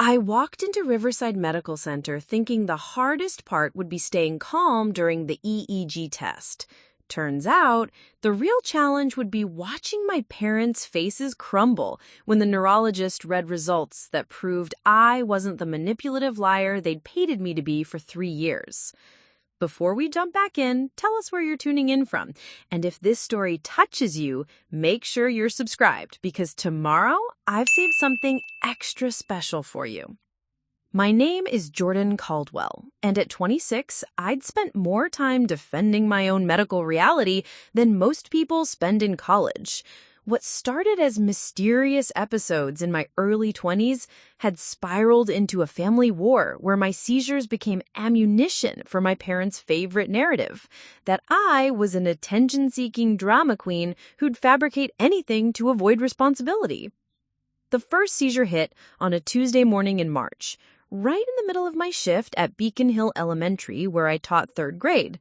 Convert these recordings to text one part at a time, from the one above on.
I walked into Riverside Medical Center thinking the hardest part would be staying calm during the EEG test. Turns out, the real challenge would be watching my parents' faces crumble when the neurologist read results that proved I wasn't the manipulative liar they'd painted me to be for 3 years. Before we jump back in, tell us where you're tuning in from. And if this story touches you, make sure you're subscribed because tomorrow I've saved something extra special for you. My name is Jordyn Caldwell, and at 26, I'd spent more time defending my own medical reality than most people spend in college. What started as mysterious episodes in my early 20s had spiraled into a family war where my seizures became ammunition for my parents' favorite narrative, that I was an attention-seeking drama queen who'd fabricate anything to avoid responsibility. The first seizure hit on a Tuesday morning in March, right in the middle of my shift at Beacon Hill Elementary, where I taught 3rd grade.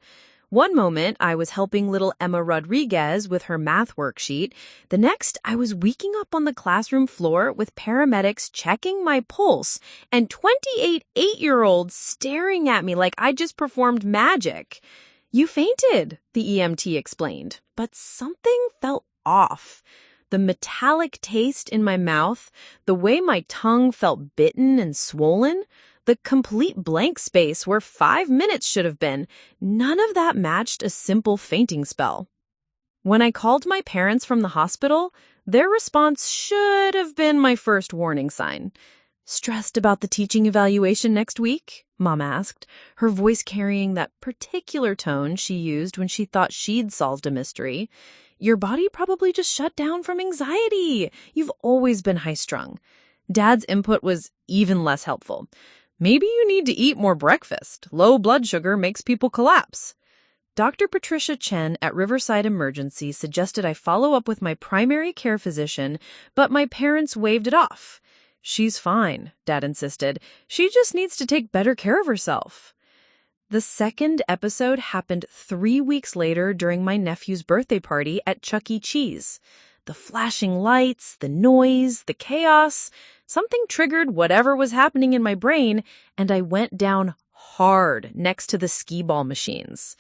One moment, I was helping little Emma Rodriguez with her math worksheet. The next, I was waking up on the classroom floor with paramedics checking my pulse and 28 8-year-olds staring at me like I just performed magic. "You fainted," the EMT explained, but something felt off. The metallic taste in my mouth, the way my tongue felt bitten and swollen, the complete blank space where 5 minutes should have been, none of that matched a simple fainting spell. When I called my parents from the hospital, their response should have been my first warning sign. "Stressed about the teaching evaluation next week?" Mom asked, her voice carrying that particular tone she used when she thought she'd solved a mystery. "Your body probably just shut down from anxiety. You've always been high-strung." Dad's input was even less helpful. "Maybe you need to eat more breakfast. Low blood sugar makes people collapse." Dr. Patricia Chen at Riverside Emergency suggested I follow up with my primary care physician, but my parents waved it off. "She's fine," Dad insisted. "She just needs to take better care of herself." The second episode happened 3 weeks later during my nephew's birthday party at Chuck E. Cheese. The flashing lights, the noise, the chaos, something triggered whatever was happening in my brain, and I went down hard next to the skee-ball machines.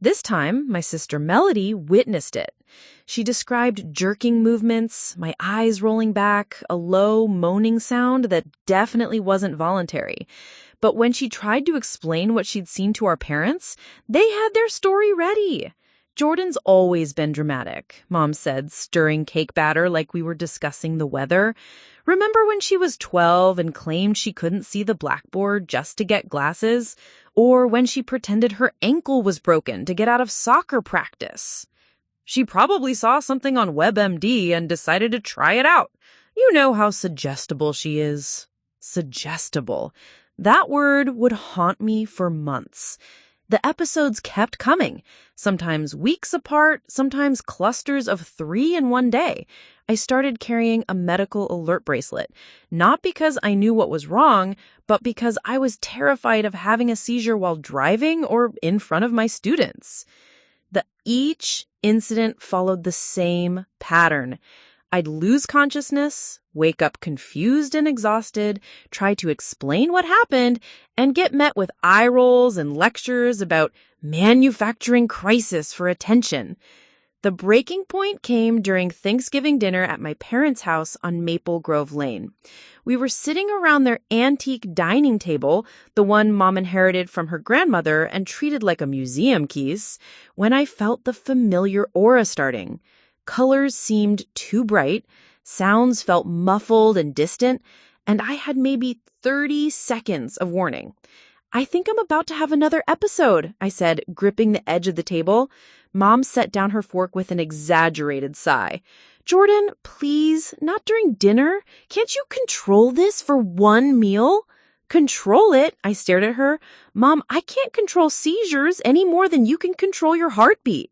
This time, my sister Melody witnessed it. She described jerking movements, my eyes rolling back, a low moaning sound that definitely wasn't voluntary. But when she tried to explain what she'd seen to our parents, they had their story ready. "Jordyn's always been dramatic," Mom said, stirring cake batter like we were discussing the weather. "Remember when she was 12 and claimed she couldn't see the blackboard just to get glasses? Or when she pretended her ankle was broken to get out of soccer practice? She probably saw something on WebMD and decided to try it out. You know how suggestible she is." Suggestible. That word would haunt me for months. The episodes kept coming, sometimes weeks apart, sometimes clusters of 3 in one day. I started carrying a medical alert bracelet, not because I knew what was wrong, but because I was terrified of having a seizure while driving or in front of my students. Each incident followed the same pattern. I'd lose consciousness, wake up confused and exhausted, try to explain what happened, and get met with eye rolls and lectures about manufacturing crisis for attention. The breaking point came during Thanksgiving dinner at my parents' house on Maple Grove Lane. We were sitting around their antique dining table, the one Mom inherited from her grandmother and treated like a museum piece, when I felt the familiar aura starting. Colors seemed too bright, sounds felt muffled and distant, and I had maybe 30 seconds of warning. "I think I'm about to have another episode," I said, gripping the edge of the table. Mom set down her fork with an exaggerated sigh. "Jordyn, please, not during dinner. Can't you control this for one meal?" "Control it?" I stared at her. "Mom, I can't control seizures any more than you can control your heartbeat."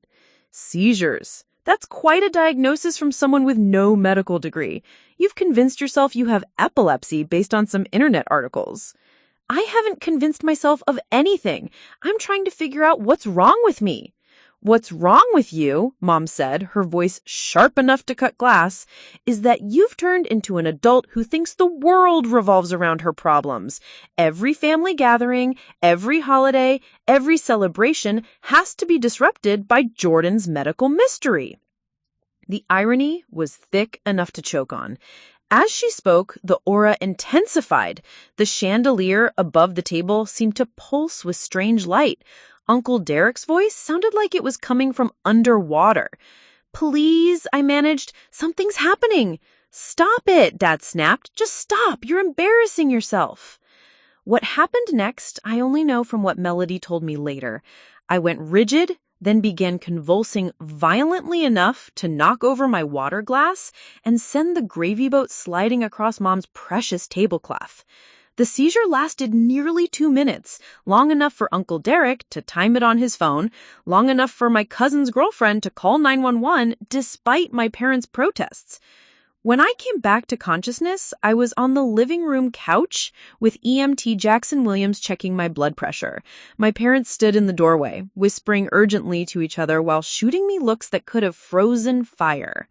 "Seizures. That's quite a diagnosis from someone with no medical degree. You've convinced yourself you have epilepsy based on some internet articles." "I haven't convinced myself of anything. I'm trying to figure out what's wrong with me." What's wrong with you, Mom said, her voice sharp enough to cut glass, is that you've turned into an adult who thinks the world revolves around her problems. Every family gathering, every holiday, every celebration has to be disrupted by Jordyn's medical mystery. The irony was thick enough to choke on. As she spoke, the aura intensified. The chandelier above the table seemed to pulse with strange light. Uncle Derek's voice sounded like it was coming from underwater. "Please," I managed, "something's happening." "Stop it," Dad snapped. "Just stop. You're embarrassing yourself." What happened next, I only know from what Melody told me later. I went rigid, then began convulsing violently enough to knock over my water glass and send the gravy boat sliding across Mom's precious tablecloth. The seizure lasted nearly 2 minutes, long enough for Uncle Derek to time it on his phone, long enough for my cousin's girlfriend to call 911 despite my parents' protests. When I came back to consciousness, I was on the living room couch with EMT Jackson Williams checking my blood pressure. My parents stood in the doorway, whispering urgently to each other while shooting me looks that could have frozen fire.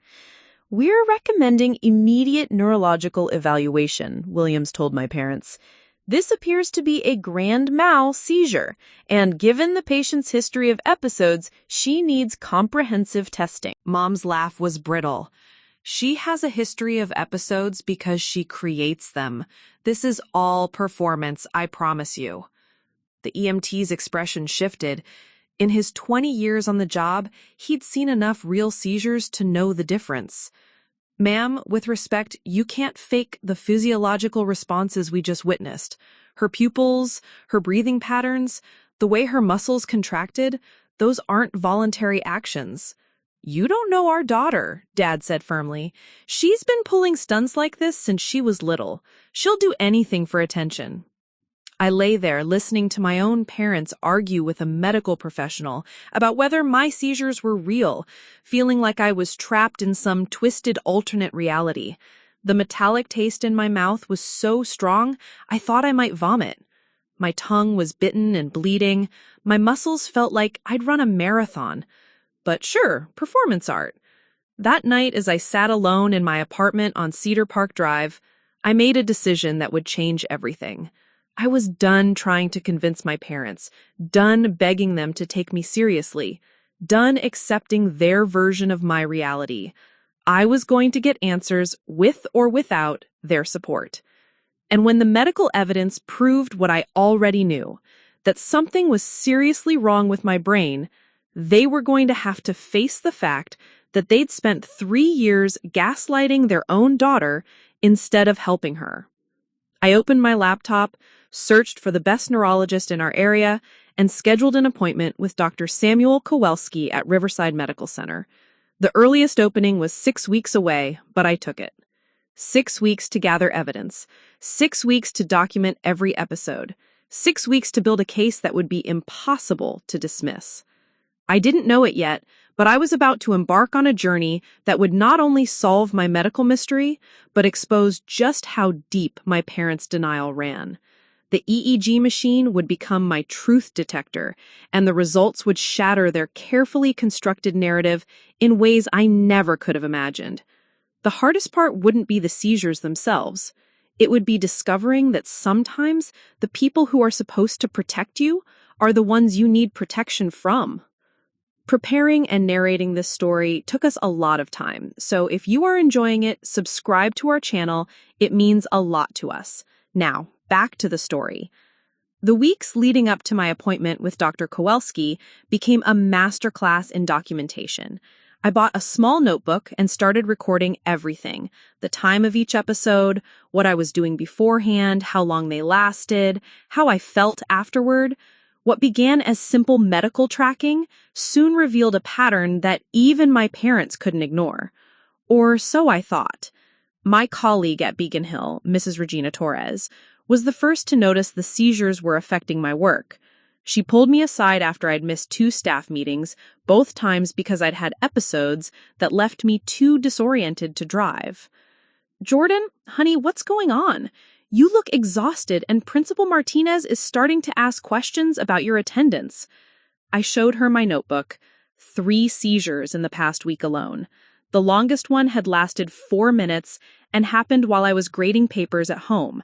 "We're recommending immediate neurological evaluation," Williams told my parents. "This appears to be a grand mal seizure, and given the patient's history of episodes, she needs comprehensive testing." Mom's laugh was brittle. "She has a history of episodes because she creates them. This is all performance, I promise you." The EMT's expression shifted. In his 20 years on the job, he'd seen enough real seizures to know the difference. "Ma'am, with respect, you can't fake the physiological responses we just witnessed. Her pupils, her breathing patterns, the way her muscles contracted, those aren't voluntary actions." "You don't know our daughter," Dad said firmly. "She's been pulling stunts like this since she was little. She'll do anything for attention." I lay there listening to my own parents argue with a medical professional about whether my seizures were real, feeling like I was trapped in some twisted alternate reality. The metallic taste in my mouth was so strong, I thought I might vomit. My tongue was bitten and bleeding. My muscles felt like I'd run a marathon. But sure, performance art. That night, as I sat alone in my apartment on Cedar Park Drive, I made a decision that would change everything. I was done trying to convince my parents, done begging them to take me seriously, done accepting their version of my reality. I was going to get answers with or without their support. And when the medical evidence proved what I already knew, that something was seriously wrong with my brain, they were going to have to face the fact that they'd spent 3 years gaslighting their own daughter instead of helping her. I opened my laptop, searched for the best neurologist in our area, and scheduled an appointment with Dr. Samuel Kowalski at Riverside Medical Center. The earliest opening was 6 weeks away, but I took it. 6 weeks to gather evidence. 6 weeks to document every episode. 6 weeks to build a case that would be impossible to dismiss. I didn't know it yet, but I was about to embark on a journey that would not only solve my medical mystery, but expose just how deep my parents' denial ran. The EEG machine would become my truth detector, and the results would shatter their carefully constructed narrative in ways I never could have imagined. The hardest part wouldn't be the seizures themselves. It would be discovering that sometimes the people who are supposed to protect you are the ones you need protection from. Preparing and narrating this story took us a lot of time, so if you are enjoying it, subscribe to our channel. It means a lot to us. Now, back to the story. The weeks leading up to my appointment with Dr. Kowalski became a masterclass in documentation. I bought a small notebook and started recording everything: the time of each episode, what I was doing beforehand, how long they lasted, how I felt afterward. What began as simple medical tracking soon revealed a pattern that even my parents couldn't ignore. Or so I thought. My colleague at Beacon Hill, Mrs. Regina Torres, was the first to notice the seizures were affecting my work. She pulled me aside after I'd missed 2 staff meetings, both times because I'd had episodes that left me too disoriented to drive. "Jordyn, honey, what's going on? You look exhausted, and Principal Martinez is starting to ask questions about your attendance." I showed her my notebook. 3 seizures in the past week alone. The longest one had lasted 4 minutes and happened while I was grading papers at home.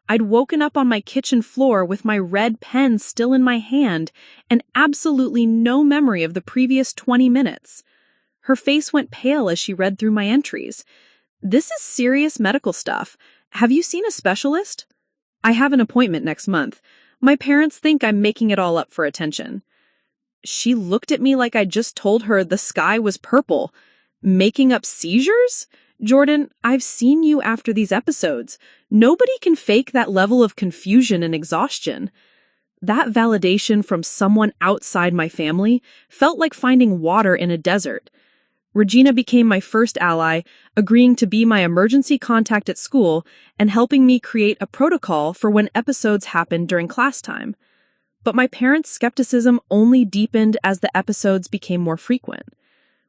I'd woken up on my kitchen floor with my red pen still in my hand and absolutely no memory of the previous 20 minutes. Her face went pale as she read through my entries. "This is serious medical stuff. Have you seen a specialist?" "I have an appointment next month. My parents think I'm making it all up for attention." She looked at me like I just told her the sky was purple. "Making up seizures? Jordyn, I've seen you after these episodes. Nobody can fake that level of confusion and exhaustion." That validation from someone outside my family felt like finding water in a desert. Regina became my first ally, agreeing to be my emergency contact at school and helping me create a protocol for when episodes happened during class time. But my parents' skepticism only deepened as the episodes became more frequent.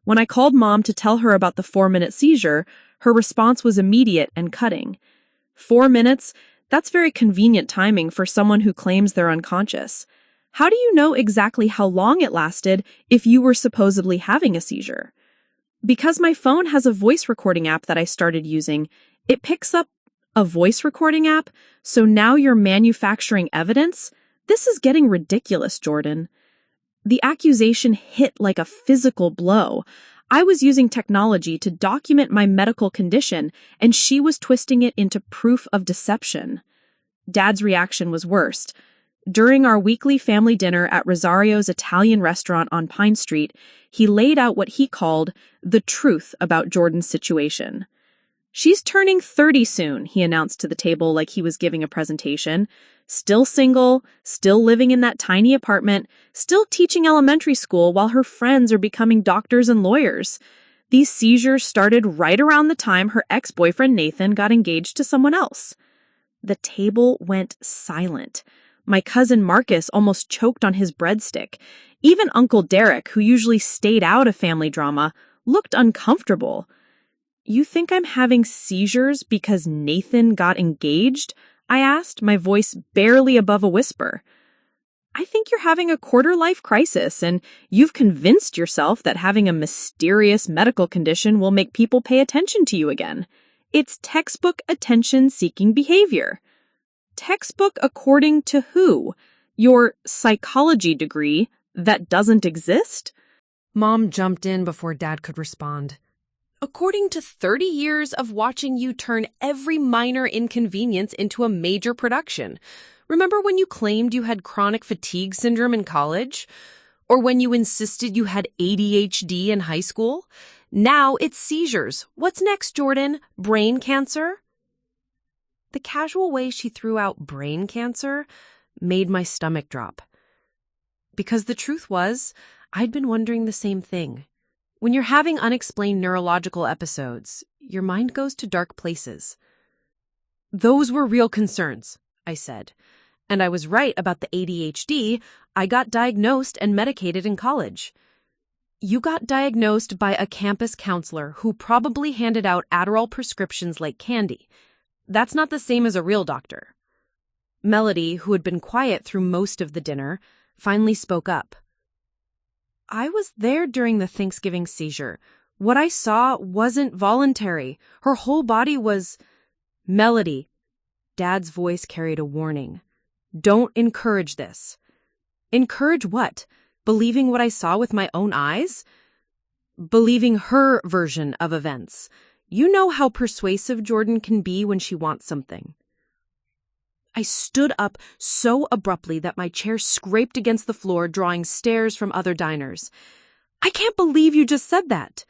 When I called Mom to tell her about the 4-minute seizure, her response was immediate and cutting. 4 minutes? That's very convenient timing for someone who claims they're unconscious. How do you know exactly how long it lasted if you were supposedly having a seizure? Because my phone has a voice recording app that I started using, it picks up a voice recording app, so now you're manufacturing evidence? This is getting ridiculous, Jordyn. The accusation hit like a physical blow. I was using technology to document my medical condition, and she was twisting it into proof of deception. Dad's reaction was worst. During our weekly family dinner at Rosario's Italian restaurant on Pine Street, he laid out what he called the truth about Jordyn's situation. "She's turning 30 soon," he announced to the table like he was giving a presentation. "Still single, still living in that tiny apartment, still teaching elementary school while her friends are becoming doctors and lawyers. These seizures started right around the time her ex-boyfriend Nathan got engaged to someone else." The table went silent. My cousin Marcus almost choked on his breadstick. Even Uncle Derek, who usually stayed out of family drama, looked uncomfortable. "You think I'm having seizures because Nathan got engaged?" I asked, my voice barely above a whisper. "I think you're having a quarter-life crisis, and you've convinced yourself that having a mysterious medical condition will make people pay attention to you again. It's textbook attention-seeking behavior." "Textbook according to who? Your psychology degree that doesn't exist?" Mom jumped in before Dad could respond. "According to 30 years of watching you turn every minor inconvenience into a major production. Remember when you claimed you had chronic fatigue syndrome in college? Or when you insisted you had ADHD in high school? Now it's seizures. What's next, Jordyn? Brain cancer?" The casual way she threw out brain cancer made my stomach drop. Because the truth was, I'd been wondering the same thing. When you're having unexplained neurological episodes, your mind goes to dark places. "Those were real concerns," I said. "And I was right about the ADHD. I got diagnosed and medicated in college." "You got diagnosed by a campus counselor who probably handed out Adderall prescriptions like candy. That's not the same as a real doctor." Melody, who had been quiet through most of the dinner, finally spoke up. "I was there during the Thanksgiving seizure. What I saw wasn't voluntary. Her whole body was—" "Melody," Dad's voice carried a warning. "Don't encourage this." "Encourage what? Believing what I saw with my own eyes?" "Believing her version of events. You know how persuasive Jordyn can be when she wants something." I stood up so abruptly that my chair scraped against the floor, drawing stares from other diners. "I can't believe you just said that.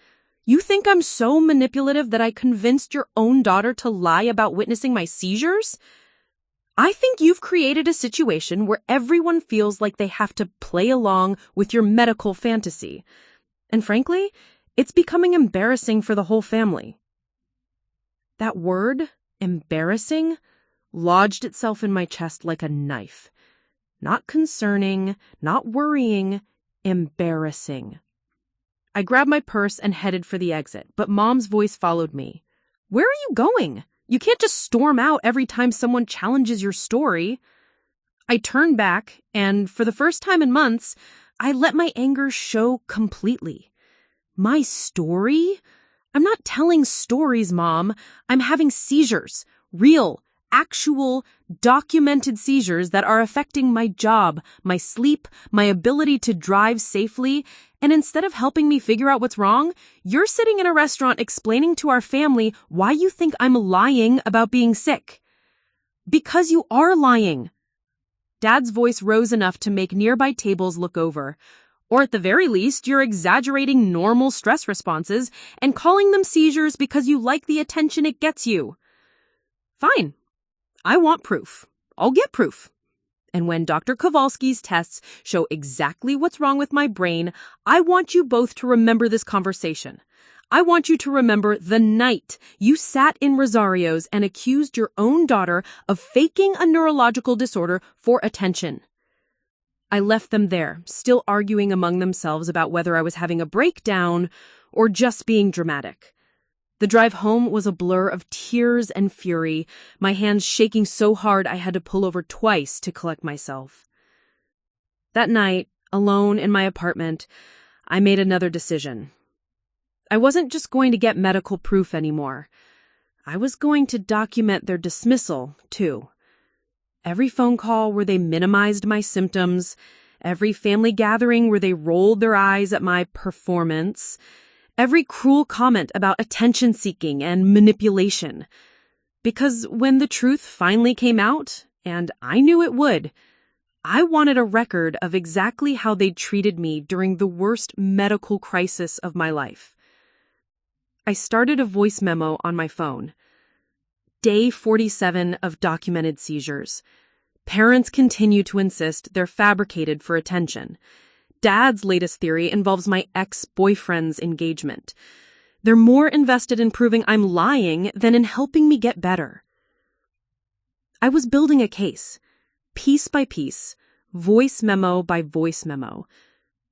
You think I'm so manipulative that I convinced your own daughter to lie about witnessing my seizures? I think you've created a situation where everyone feels like they have to play along with your medical fantasy. And frankly, it's becoming embarrassing for the whole family." That word, embarrassing, lodged itself in my chest like a knife. Not concerning, not worrying, embarrassing. I grabbed my purse and headed for the exit, but Mom's voice followed me. "Where are you going? You can't just storm out every time someone challenges your story." I turned back, and for the first time in months, I let my anger show completely. My story? I'm not telling stories, Mom. I'm having seizures. Real, actual, documented seizures that are affecting my job, my sleep, my ability to drive safely. And instead of helping me figure out what's wrong, you're sitting in a restaurant explaining to our family why you think I'm lying about being sick. Because you are lying. Dad's voice rose enough to make nearby tables look over. Or at the very least, you're exaggerating normal stress responses and calling them seizures because you like the attention it gets you. Fine. I want proof. I'll get proof. And when Dr. Kowalski's tests show exactly what's wrong with my brain, I want you both to remember this conversation. I want you to remember the night you sat in Rosario's and accused your own daughter of faking a neurological disorder for attention. I left them there, still arguing among themselves about whether I was having a breakdown or just being dramatic. The drive home was a blur of tears and fury, my hands shaking so hard I had to pull over twice to collect myself. That night, alone in my apartment, I made another decision. I wasn't just going to get medical proof anymore. I was going to document their dismissal, too. Every phone call where they minimized my symptoms, every family gathering where they rolled their eyes at my performance, every cruel comment about attention-seeking and manipulation. Because when the truth finally came out, and I knew it would, I wanted a record of exactly how they treated me during the worst medical crisis of my life. I started a voice memo on my phone. Day 47 of documented seizures. Parents continue to insist they're fabricated for attention. Dad's latest theory involves my ex-boyfriend's engagement. They're more invested in proving I'm lying than in helping me get better. I was building a case, piece by piece, voice memo by voice memo.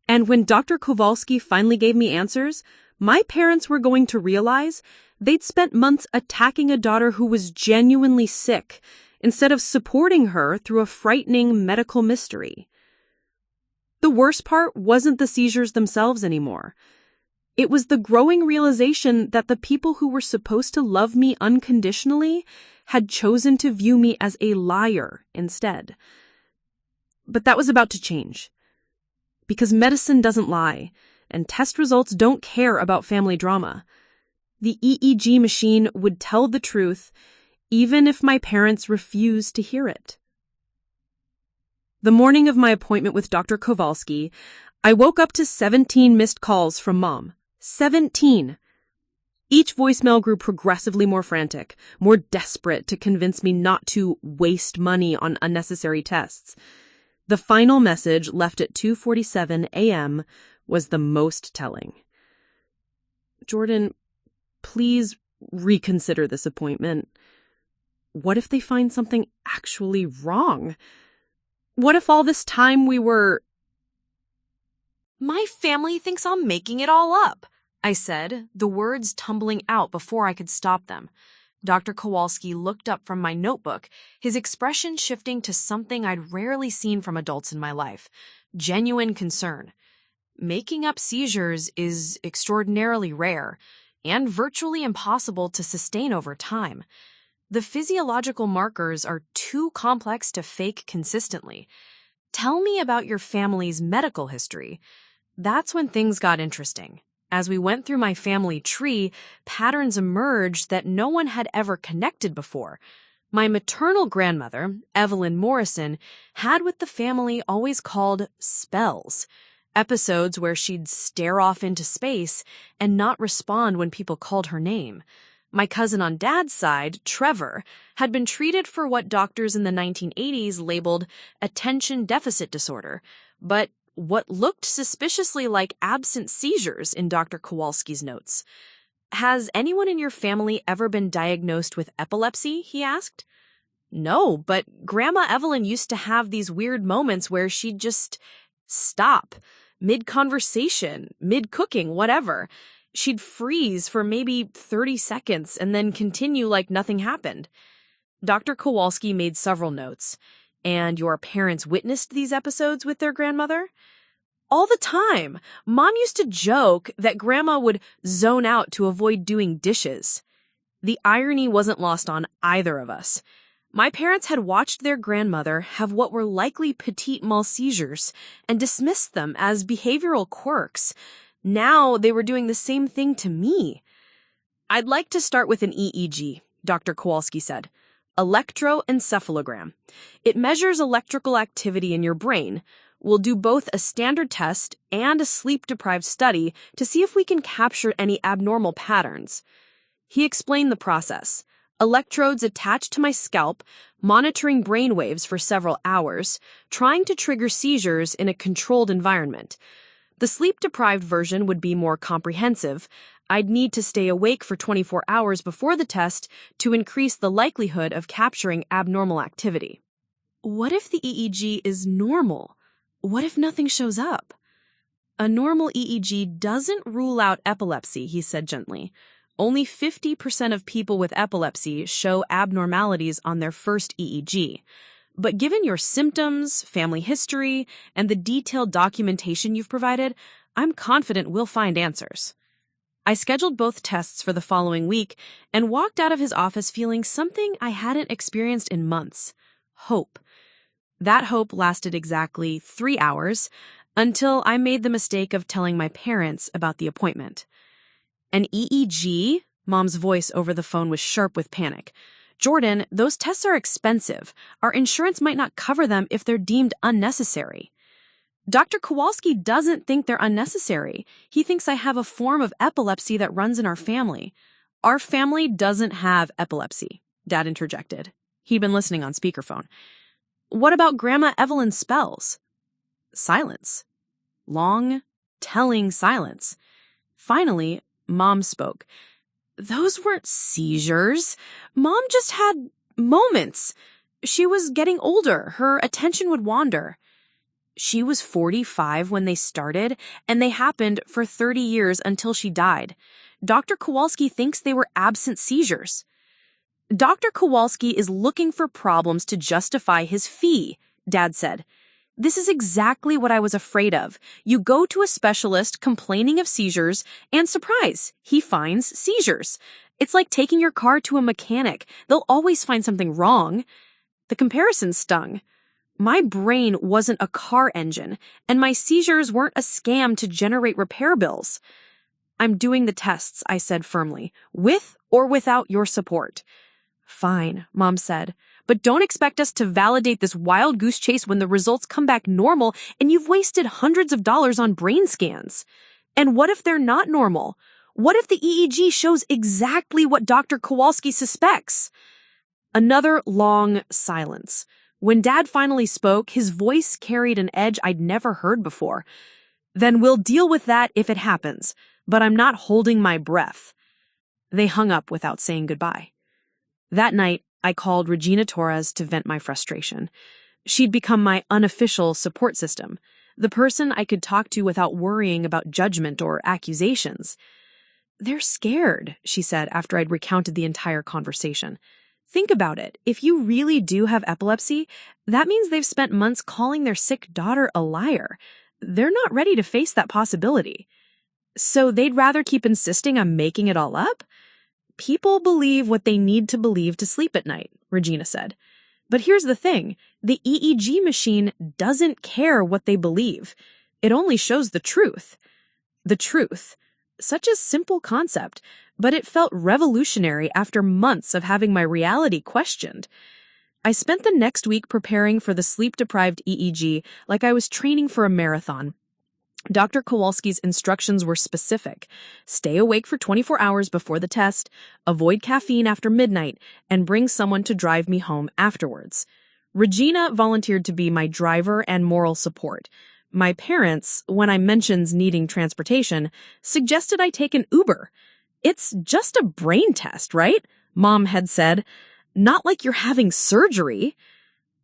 And when Dr. Kowalski finally gave me answers, my parents were going to realize they'd spent months attacking a daughter who was genuinely sick instead of supporting her through a frightening medical mystery. The worst part wasn't the seizures themselves anymore. It was the growing realization that the people who were supposed to love me unconditionally had chosen to view me as a liar instead. But that was about to change. Because medicine doesn't lie, and test results don't care about family drama. The EEG machine would tell the truth, even if my parents refused to hear it. The morning of my appointment with Dr. Kowalski, I woke up to 17 missed calls from Mom. 17! Each voicemail grew progressively more frantic, more desperate to convince me not to waste money on unnecessary tests. The final message, left at 2:47 a.m., was the most telling. Jordyn, please reconsider this appointment. What if they find something actually wrong? What if all this time we were... My family thinks I'm making it all up, I said, the words tumbling out before I could stop them. Dr. Kowalski looked up from my notebook, his expression shifting to something I'd rarely seen from adults in my life, genuine concern. Making up seizures is extraordinarily rare and virtually impossible to sustain over time. The physiological markers are too complex to fake consistently. Tell me about your family's medical history. That's when things got interesting. As we went through my family tree, patterns emerged that no one had ever connected before. My maternal grandmother, Evelyn Morrison, had what the family always called spells. Episodes where she'd stare off into space and not respond when people called her name. My cousin on Dad's side, Trevor, had been treated for what doctors in the 1980s labeled attention deficit disorder, but what looked suspiciously like absent seizures in Dr. Kowalski's notes. Has anyone in your family ever been diagnosed with epilepsy? He asked. No, but Grandma Evelyn used to have these weird moments where she'd just stop, mid-conversation, mid-cooking, whatever. She'd freeze for maybe 30 seconds and then continue like nothing happened. Dr. Kowalski made several notes. And your parents witnessed these episodes with their grandmother? All the time. Mom used to joke that Grandma would zone out to avoid doing dishes. The irony wasn't lost on either of us. My parents had watched their grandmother have what were likely petit mal seizures and dismissed them as behavioral quirks. Now they were doing the same thing to me. "I'd like to start with an EEG," Dr. Kowalski said. "Electroencephalogram. It measures electrical activity in your brain. We'll do both a standard test and a sleep-deprived study to see if we can capture any abnormal patterns." He explained the process. Electrodes attached to my scalp, monitoring brain waves for several hours, trying to trigger seizures in a controlled environment. The sleep-deprived version would be more comprehensive. I'd need to stay awake for 24 hours before the test to increase the likelihood of capturing abnormal activity. What if the EEG is normal? What if nothing shows up? "A normal EEG doesn't rule out epilepsy," he said gently. "Only 50% of people with epilepsy show abnormalities on their first EEG. But given your symptoms, family history, and the detailed documentation you've provided, I'm confident we'll find answers." I scheduled both tests for the following week and walked out of his office feeling something I hadn't experienced in months: hope. That hope lasted exactly 3 hours until I made the mistake of telling my parents about the appointment. "An EEG?" Mom's voice over the phone was sharp with panic. "Jordyn, those tests are expensive. Our insurance might not cover them if they're deemed unnecessary." "Dr. Kowalski doesn't think they're unnecessary. He thinks I have a form of epilepsy that runs in our family." "Our family doesn't have epilepsy," Dad interjected. He'd been listening on speakerphone. "What about Grandma Evelyn's spells?" Silence. Long, telling silence. Finally, Mom spoke. "Those weren't seizures. Mom just had moments. She was getting older. Her attention would wander." She was 45 when they started, and they happened for 30 years until she died. Dr. Kowalski thinks they were absent seizures. "Dr. Kowalski is looking for problems to justify his fee," Dad said. "This is exactly what I was afraid of. You go to a specialist complaining of seizures, and surprise, he finds seizures. It's like taking your car to a mechanic. They'll always find something wrong." The comparison stung. My brain wasn't a car engine, and my seizures weren't a scam to generate repair bills. "I'm doing the tests," I said firmly, "with or without your support." "Fine," Mom said, "but don't expect us to validate this wild goose chase when the results come back normal and you've wasted hundreds of dollars on brain scans. And what if they're not normal? What if the EEG shows exactly what Dr. Kowalski suspects?" Another long silence. When Dad finally spoke, his voice carried an edge I'd never heard before. "Then we'll deal with that if it happens, but I'm not holding my breath." They hung up without saying goodbye. That night, I called Regina Torres to vent my frustration. She'd become my unofficial support system, the person I could talk to without worrying about judgment or accusations. "They're scared," she said after I'd recounted the entire conversation. "Think about it. If you really do have epilepsy, that means they've spent months calling their sick daughter a liar. They're not ready to face that possibility. So they'd rather keep insisting I'm making it all up?" "People believe what they need to believe to sleep at night," Regina said. "But here's the thing. The EEG machine doesn't care what they believe. It only shows the truth." The truth. Such a simple concept, but it felt revolutionary after months of having my reality questioned. I spent the next week preparing for the sleep-deprived EEG like I was training for a marathon. Dr. Kowalski's instructions were specific. Stay awake for 24 hours before the test, avoid caffeine after midnight, and bring someone to drive me home afterwards. Regina volunteered to be my driver and moral support. My parents, when I mentioned needing transportation, suggested I take an Uber. "It's just a brain test, right?" Mom had said. "Not like you're having surgery."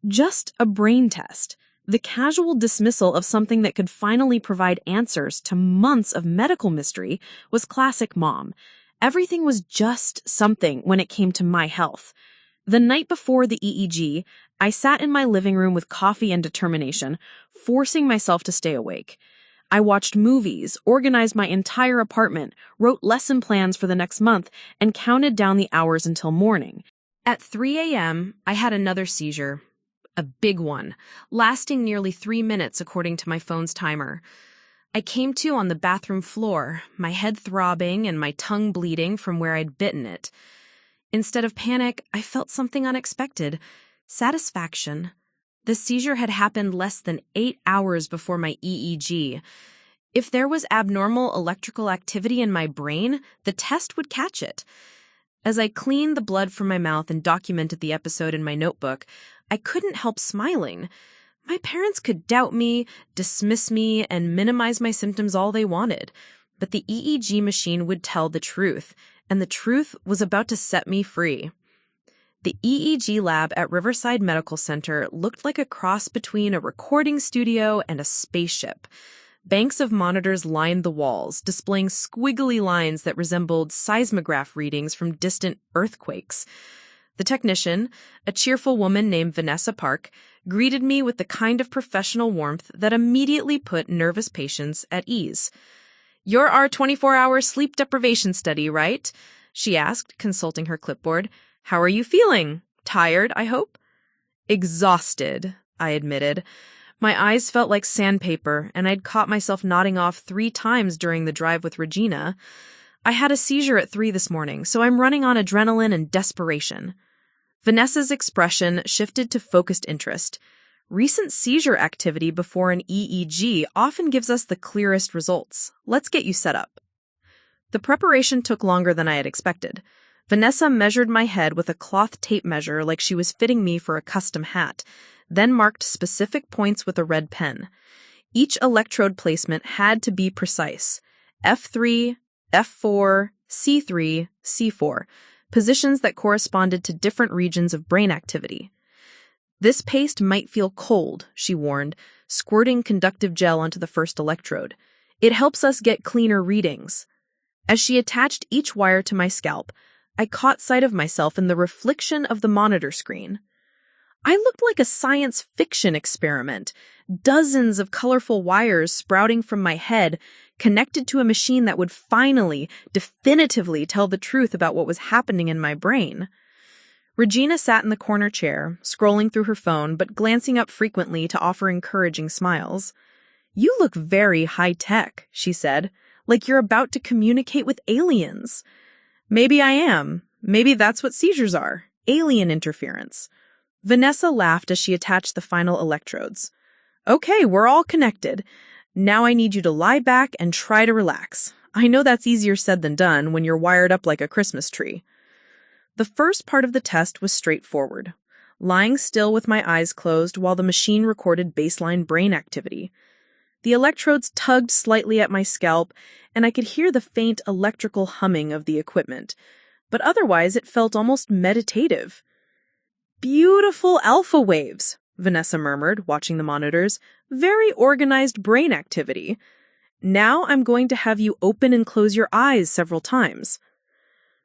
Just a brain test. The casual dismissal of something that could finally provide answers to months of medical mystery was classic Mom. Everything was just something when it came to my health. The night before the EEG, I sat in my living room with coffee and determination, forcing myself to stay awake. I watched movies, organized my entire apartment, wrote lesson plans for the next month, and counted down the hours until morning. At 3 a.m., I had another seizure. A big one, lasting nearly 3 minutes according to my phone's timer. I came to on the bathroom floor, my head throbbing and my tongue bleeding from where I'd bitten it. Instead of panic, I felt something unexpected. Satisfaction. The seizure had happened less than 8 hours before my EEG. If there was abnormal electrical activity in my brain, the test would catch it. As I cleaned the blood from my mouth and documented the episode in my notebook, I couldn't help smiling. My parents could doubt me, dismiss me, and minimize my symptoms all they wanted. But the EEG machine would tell the truth, and the truth was about to set me free. The EEG lab at Riverside Medical Center looked like a cross between a recording studio and a spaceship. Banks of monitors lined the walls, displaying squiggly lines that resembled seismograph readings from distant earthquakes. The technician, a cheerful woman named Vanessa Park, greeted me with the kind of professional warmth that immediately put nervous patients at ease. "You're our 24-hour sleep deprivation study, right?" she asked, consulting her clipboard. "How are you feeling? Tired, I hope?" "Exhausted," I admitted. My eyes felt like sandpaper, and I'd caught myself nodding off 3 times during the drive with Regina. "I had a seizure at 3 this morning, so I'm running on adrenaline and desperation." Vanessa's expression shifted to focused interest. Recent seizure activity before an EEG often gives us the clearest results. Let's get you set up. The preparation took longer than I had expected. Vanessa measured my head with a cloth tape measure like she was fitting me for a custom hat, then marked specific points with a red pen. Each electrode placement had to be precise. F3, F4, C3, C4, positions that corresponded to different regions of brain activity. "This paste might feel cold," she warned, squirting conductive gel onto the first electrode. "It helps us get cleaner readings." As she attached each wire to my scalp, I caught sight of myself in the reflection of the monitor screen. I looked like a science fiction experiment, dozens of colorful wires sprouting from my head, connected to a machine that would finally, definitively tell the truth about what was happening in my brain. Regina sat in the corner chair, scrolling through her phone, but glancing up frequently to offer encouraging smiles. "You look very high-tech," she said, "like you're about to communicate with aliens." "Maybe I am. Maybe that's what seizures are. Alien interference." Vanessa laughed as she attached the final electrodes. "Okay, we're all connected. Now I need you to lie back and try to relax. I know that's easier said than done when you're wired up like a Christmas tree." The first part of the test was straightforward, lying still with my eyes closed while the machine recorded baseline brain activity. The electrodes tugged slightly at my scalp, and I could hear the faint electrical humming of the equipment, but otherwise it felt almost meditative. "Beautiful alpha waves," Vanessa murmured, watching the monitors. "Very organized brain activity. Now I'm going to have you open and close your eyes several times."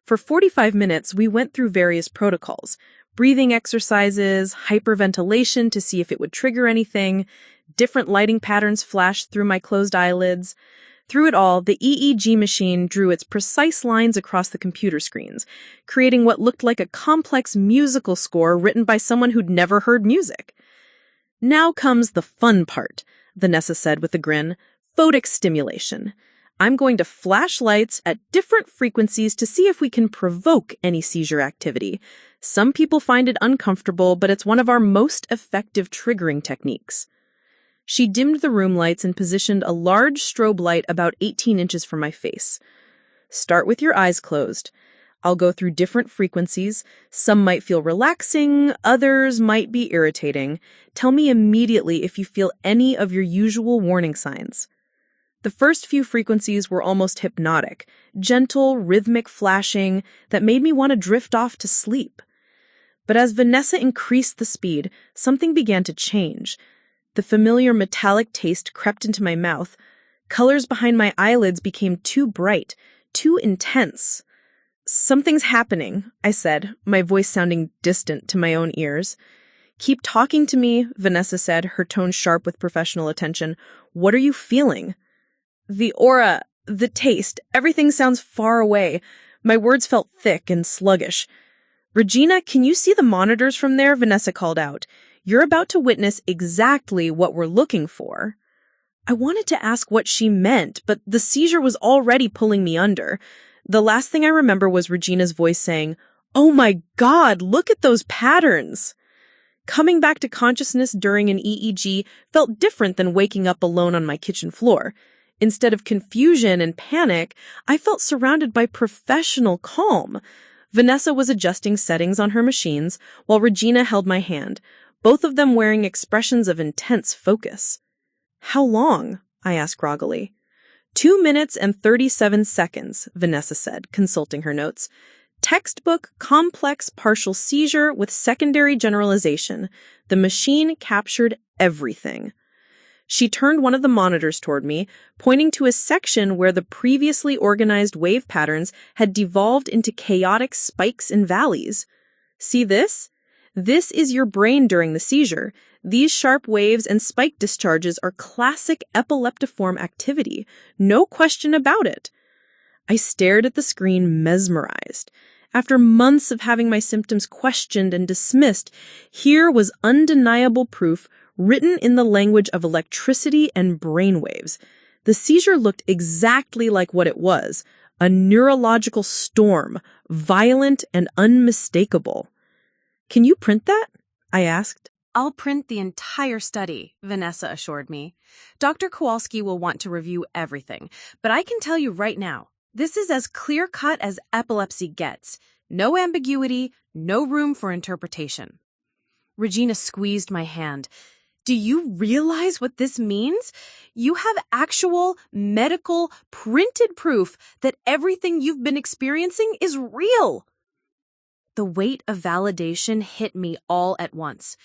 For 45 minutes, we went through various protocols, breathing exercises, hyperventilation to see if it would trigger anything. Different lighting patterns flashed through my closed eyelids. Through it all, the EEG machine drew its precise lines across the computer screens, creating what looked like a complex musical score written by someone who'd never heard music. "Now comes the fun part," Vanessa said with a grin. "Photic stimulation. I'm going to flash lights at different frequencies to see if we can provoke any seizure activity. Some people find it uncomfortable, but it's one of our most effective triggering techniques." She dimmed the room lights and positioned a large strobe light about 18 inches from my face. "Start with your eyes closed. I'll go through different frequencies. Some might feel relaxing, others might be irritating. Tell me immediately if you feel any of your usual warning signs." The first few frequencies were almost hypnotic, gentle, rhythmic flashing that made me want to drift off to sleep. But as Vanessa increased the speed, something began to change. The familiar metallic taste crept into my mouth. Colors behind my eyelids became too bright, too intense. "Something's happening," I said, my voice sounding distant to my own ears. "Keep talking to me," Vanessa said, her tone sharp with professional attention. "What are you feeling?" The aura, the taste, everything sounds far away. My words felt thick and sluggish. "Regina, can you see the monitors from there?" Vanessa called out. "You're about to witness exactly what we're looking for." I wanted to ask what she meant, but the seizure was already pulling me under. The last thing I remember was Regina's voice saying, "Oh my God, look at those patterns." Coming back to consciousness during an EEG felt different than waking up alone on my kitchen floor. Instead of confusion and panic, I felt surrounded by professional calm. Vanessa was adjusting settings on her machines, while Regina held my hand, both of them wearing expressions of intense focus. "How long?" I asked groggily. 2 minutes and 37 seconds, Vanessa said, consulting her notes. "Textbook complex partial seizure with secondary generalization. The machine captured everything." She turned one of the monitors toward me, pointing to a section where the previously organized wave patterns had devolved into chaotic spikes and valleys. "See this? This is your brain during the seizure. These sharp waves and spike discharges are classic epileptiform activity. No question about it." I stared at the screen, mesmerized. After months of having my symptoms questioned and dismissed, here was undeniable proof written in the language of electricity and brainwaves. The seizure looked exactly like what it was, a neurological storm, violent and unmistakable. "Can you print that?" I asked. "I'll print the entire study," Vanessa assured me. "Dr. Kowalski will want to review everything, but I can tell you right now, this is as clear-cut as epilepsy gets. No ambiguity, no room for interpretation." Regina squeezed my hand. "Do you realize what this means? You have actual, medical, printed proof that everything you've been experiencing is real." The weight of validation hit me all at once.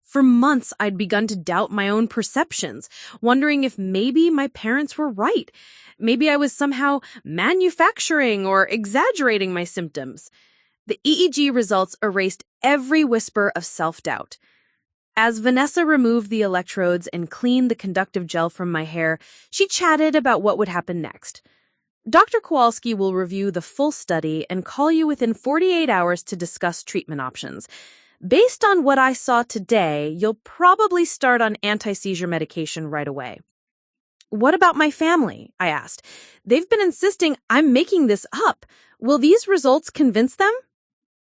For months, I'd begun to doubt my own perceptions, wondering if maybe my parents were right. Maybe I was somehow manufacturing or exaggerating my symptoms. The EEG results erased every whisper of self-doubt. As Vanessa removed the electrodes and cleaned the conductive gel from my hair, she chatted about what would happen next. "Dr. Kowalski will review the full study and call you within 48 hours to discuss treatment options. Based on what I saw today, you'll probably start on anti-seizure medication right away." "What about my family?" I asked. "They've been insisting I'm making this up. Will these results convince them?"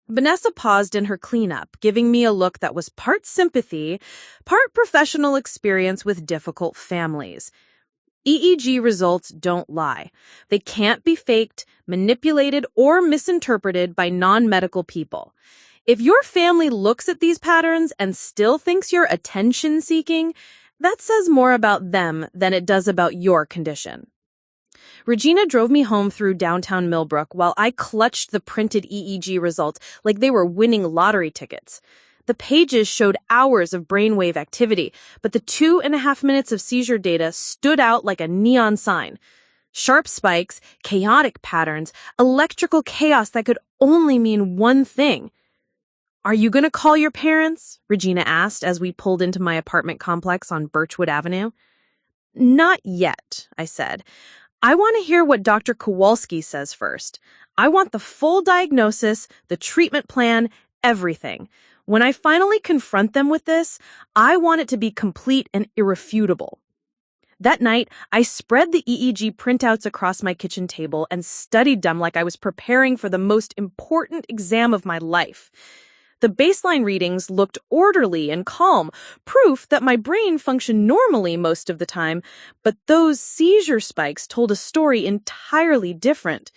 Vanessa paused in her cleanup, giving me a look that was part sympathy, part professional experience with difficult families. EEG results don't lie. They can't be faked, manipulated, or misinterpreted by non-medical people. If your family looks at these patterns and still thinks you're attention-seeking, that says more about them than it does about your condition. Regina drove me home through downtown Millbrook while I clutched the printed EEG results like they were winning lottery tickets. The pages showed hours of brainwave activity, but the 2.5 minutes of seizure data stood out like a neon sign. Sharp spikes, chaotic patterns, electrical chaos that could only mean one thing. "Are you going to call your parents?" Regina asked as we pulled into my apartment complex on Birchwood Avenue. "Not yet," I said. "I want to hear what Dr. Kowalski says first. I want the full diagnosis, the treatment plan, everything. When I finally confront them with this, I want it to be complete and irrefutable." That night, I spread the EEG printouts across my kitchen table and studied them like I was preparing for the most important exam of my life. The baseline readings looked orderly and calm, proof that my brain functioned normally most of the time, but those seizure spikes told a story entirely different.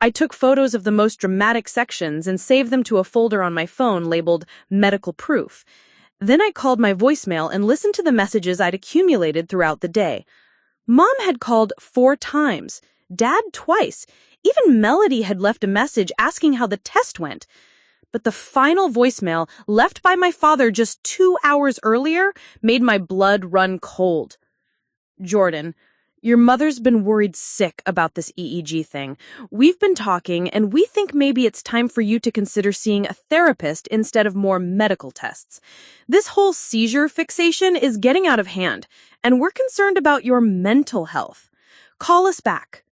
I took photos of the most dramatic sections and saved them to a folder on my phone labeled Medical Proof. Then I called my voicemail and listened to the messages I'd accumulated throughout the day. Mom had called 4 times, Dad twice. Even Melody had left a message asking how the test went. But the final voicemail, left by my father just 2 hours earlier, made my blood run cold. "Jordyn, your mother's been worried sick about this EEG thing. We've been talking, and we think maybe it's time for you to consider seeing a therapist instead of more medical tests. This whole seizure fixation is getting out of hand, and we're concerned about your mental health. Call us back.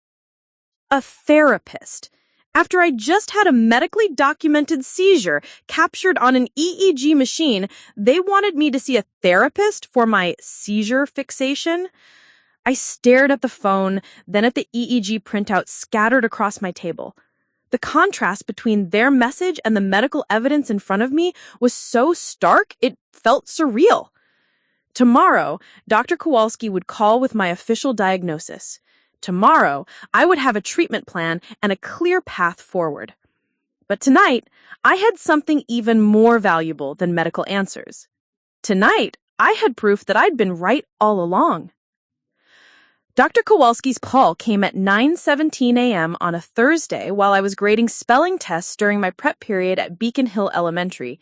A therapist. After I just had a medically documented seizure captured on an EEG machine, they wanted me to see a therapist for my seizure fixation? I stared at the phone, then at the EEG printout scattered across my table. The contrast between their message and the medical evidence in front of me was so stark, it felt surreal. Tomorrow, Dr. Kowalski would call with my official diagnosis. Tomorrow, I would have a treatment plan and a clear path forward. But tonight, I had something even more valuable than medical answers. Tonight, I had proof that I'd been right all along. Dr. Kowalski's call came at 9:17 a.m. on a Thursday while I was grading spelling tests during my prep period at Beacon Hill Elementary.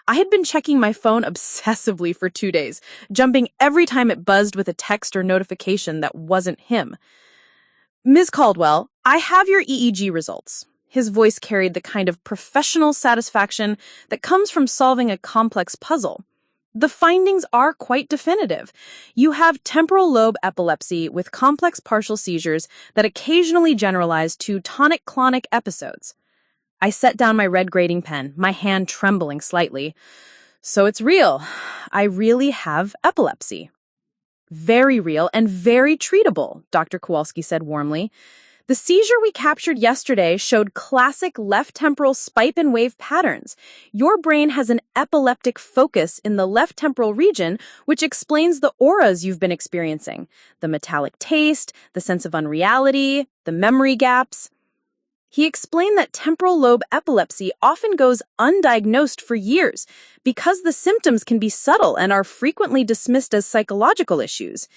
I had been checking my phone obsessively for 2 days, jumping every time it buzzed with a text or notification that wasn't him. Ms. Caldwell, I have your EEG results. His voice carried the kind of professional satisfaction that comes from solving a complex puzzle. The findings are quite definitive. You have temporal lobe epilepsy with complex partial seizures that occasionally generalize to tonic-clonic episodes. I set down my red grading pen, my hand trembling slightly. So it's real. I really have epilepsy. Very real and very treatable, Dr. Kowalski said warmly. The seizure we captured yesterday showed classic left temporal spike and wave patterns. Your brain has an epileptic focus in the left temporal region, which explains the auras you've been experiencing, the metallic taste, the sense of unreality, the memory gaps. He explained that temporal lobe epilepsy often goes undiagnosed for years because the symptoms can be subtle and are frequently dismissed as psychological issues.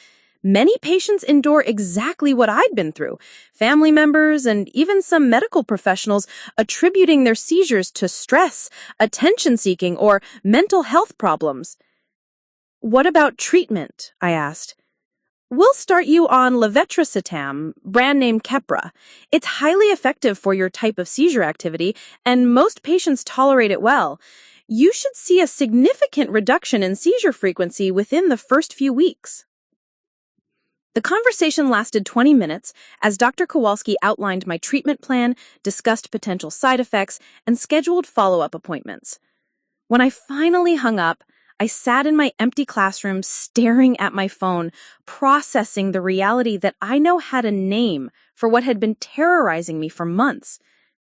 Many patients endure exactly what I'd been through, family members and even some medical professionals attributing their seizures to stress, attention-seeking, or mental health problems. What about treatment? I asked. We'll start you on levetiracetam, brand name Keppra. It's highly effective for your type of seizure activity, and most patients tolerate it well. You should see a significant reduction in seizure frequency within the first few weeks. The conversation lasted 20 minutes as Dr. Kowalski outlined my treatment plan, discussed potential side effects, and scheduled follow-up appointments. When I finally hung up, I sat in my empty classroom staring at my phone, processing the reality that I now had a name for what had been terrorizing me for months.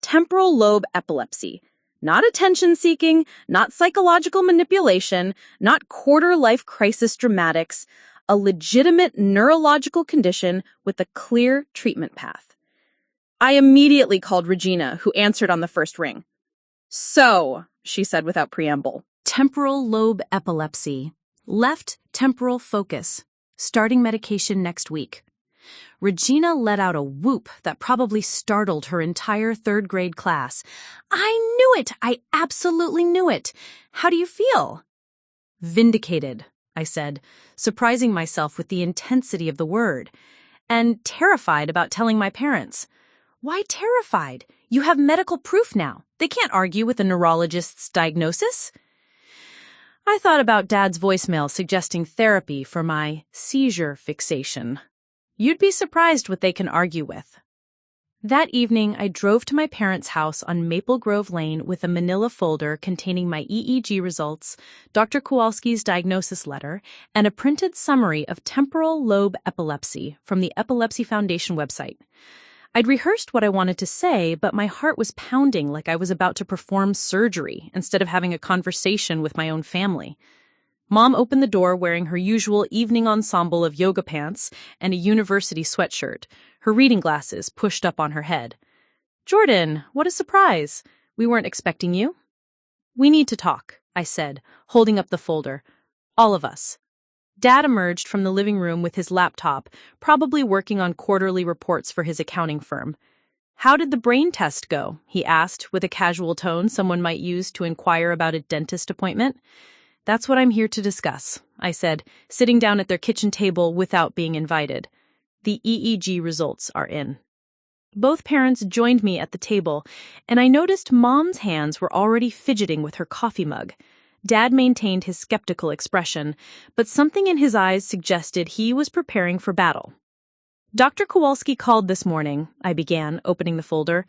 Temporal lobe epilepsy. Not attention-seeking, not psychological manipulation, not quarter-life crisis dramatics. A legitimate neurological condition with a clear treatment path. I immediately called Regina, who answered on the first ring. So, she said without preamble. Temporal lobe epilepsy. Left temporal focus. Starting medication next week. Regina let out a whoop that probably startled her entire third-grade class. I knew it! I absolutely knew it! How do you feel? Vindicated, I said, surprising myself with the intensity of the word, and terrified about telling my parents. Why terrified? You have medical proof now. They can't argue with a neurologist's diagnosis. I thought about Dad's voicemail suggesting therapy for my seizure fixation. You'd be surprised what they can argue with. That evening, I drove to my parents' house on Maple Grove Lane with a manila folder containing my EEG results, Dr. Kowalski's diagnosis letter, and a printed summary of temporal lobe epilepsy from the Epilepsy Foundation website. I'd rehearsed what I wanted to say, but my heart was pounding like I was about to perform surgery instead of having a conversation with my own family. Mom opened the door wearing her usual evening ensemble of yoga pants and a university sweatshirt, her reading glasses pushed up on her head. Jordyn, what a surprise. We weren't expecting you. We need to talk, I said, holding up the folder. All of us. Dad emerged from the living room with his laptop, probably working on quarterly reports for his accounting firm. How did the brain test go? He asked, with a casual tone someone might use to inquire about a dentist appointment. That's what I'm here to discuss, I said, sitting down at their kitchen table without being invited. The EEG results are in. Both parents joined me at the table, and I noticed Mom's hands were already fidgeting with her coffee mug. Dad maintained his skeptical expression, but something in his eyes suggested he was preparing for battle. Dr. Kowalski called this morning, I began, opening the folder.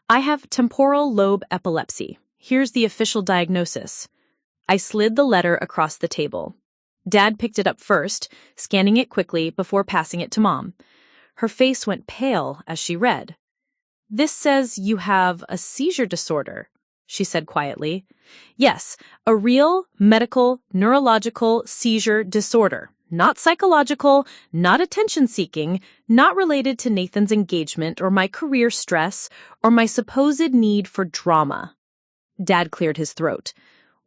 I have temporal lobe epilepsy. Here's the official diagnosis. I slid the letter across the table. Dad picked it up first, scanning it quickly before passing it to Mom. Her face went pale as she read. This says you have a seizure disorder, she said quietly. Yes, a real, medical, neurological seizure disorder. Not psychological, not attention-seeking, not related to Nathan's engagement or my career stress or my supposed need for drama. Dad cleared his throat.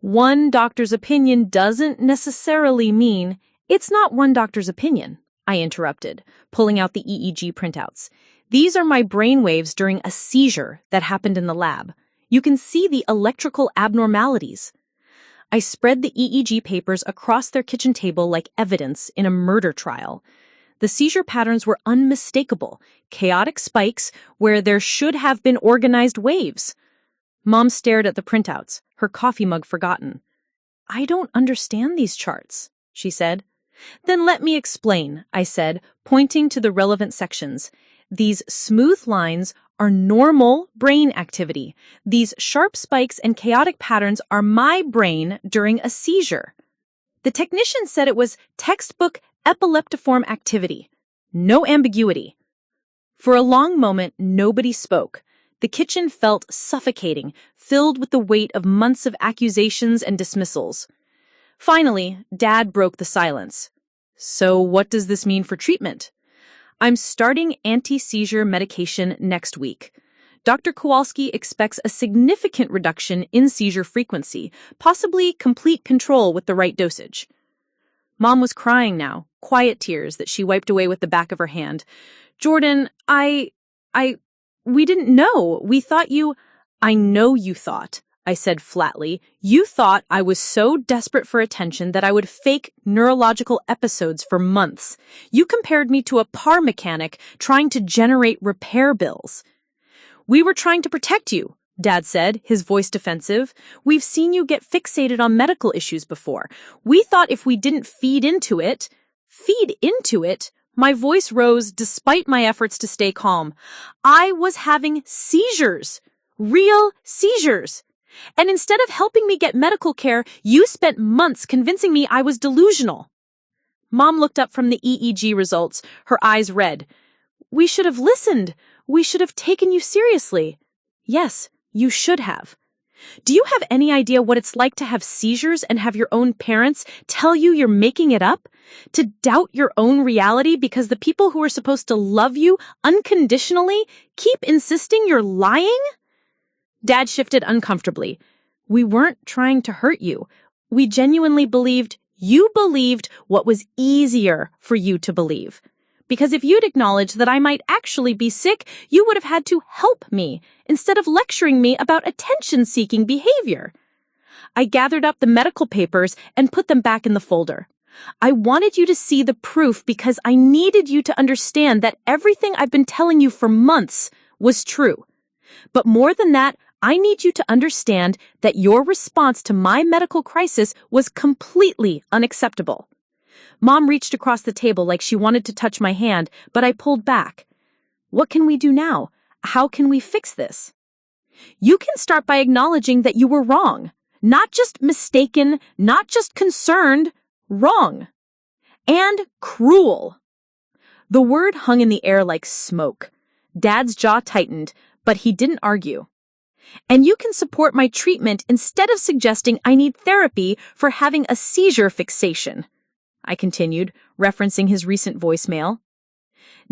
One doctor's opinion doesn't necessarily mean it's not one doctor's opinion, I interrupted, pulling out the EEG printouts. These are my brainwaves during a seizure that happened in the lab. You can see the electrical abnormalities. I spread the EEG papers across their kitchen table like evidence in a murder trial. The seizure patterns were unmistakable, chaotic spikes where there should have been organized waves. Mom stared at the printouts, her coffee mug forgotten. I don't understand these charts, she said. Then let me explain, I said, pointing to the relevant sections. These smooth lines are normal brain activity. These sharp spikes and chaotic patterns are my brain during a seizure. The technician said it was textbook epileptiform activity. No ambiguity. For a long moment, nobody spoke. The kitchen felt suffocating, filled with the weight of months of accusations and dismissals. Finally, Dad broke the silence. So what does this mean for treatment? I'm starting anti-seizure medication next week. Dr. Kowalski expects a significant reduction in seizure frequency, possibly complete control with the right dosage. Mom was crying now, quiet tears that she wiped away with the back of her hand. Jordyn, we didn't know. We thought you... I know you thought, I said flatly. You thought I was so desperate for attention that I would fake neurological episodes for months. You compared me to a par mechanic trying to generate repair bills. We were trying to protect you, Dad said, his voice defensive. We've seen you get fixated on medical issues before. We thought if we didn't feed into it, my voice rose despite my efforts to stay calm. I was having seizures. Real seizures. And instead of helping me get medical care, you spent months convincing me I was delusional. Mom looked up from the EEG results, her eyes red. We should have listened. We should have taken you seriously. Yes, you should have. Do you have any idea what it's like to have seizures and have your own parents tell you you're making it up? To doubt your own reality because the people who are supposed to love you unconditionally keep insisting you're lying? Dad shifted uncomfortably. We weren't trying to hurt you. We genuinely believed you believed what was easier for you to believe. Because if you'd acknowledged that I might actually be sick, you would have had to help me instead of lecturing me about attention-seeking behavior. I gathered up the medical papers and put them back in the folder. I wanted you to see the proof because I needed you to understand that everything I've been telling you for months was true. But more than that, I need you to understand that your response to my medical crisis was completely unacceptable. Mom reached across the table like she wanted to touch my hand, but I pulled back. What can we do now? How can we fix this? You can start by acknowledging that you were wrong. Not just mistaken, not just concerned, wrong. And cruel. The word hung in the air like smoke. Dad's jaw tightened, but he didn't argue. And you can support my treatment instead of suggesting I need therapy for having a seizure fixation, I continued, referencing his recent voicemail.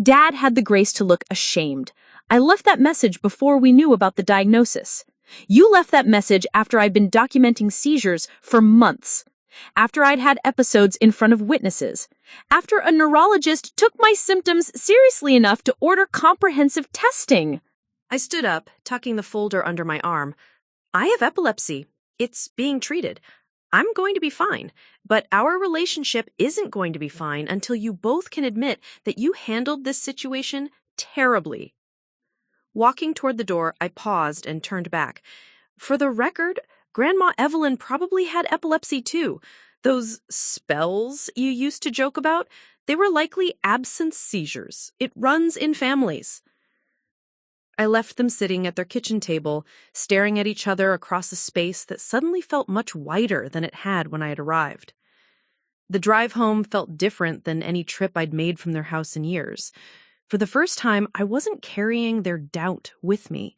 Dad had the grace to look ashamed. I left that message before we knew about the diagnosis. You left that message after I'd been documenting seizures for months. After I'd had episodes in front of witnesses. After a neurologist took my symptoms seriously enough to order comprehensive testing. I stood up, tucking the folder under my arm. I have epilepsy. It's being treated. I'm going to be fine, but our relationship isn't going to be fine until you both can admit that you handled this situation terribly. Walking toward the door, I paused and turned back. For the record, Grandma Evelyn probably had epilepsy too. Those spells you used to joke about, they were likely absence seizures. It runs in families. I left them sitting at their kitchen table, staring at each other across a space that suddenly felt much wider than it had when I had arrived. The drive home felt different than any trip I'd made from their house in years. For the first time, I wasn't carrying their doubt with me.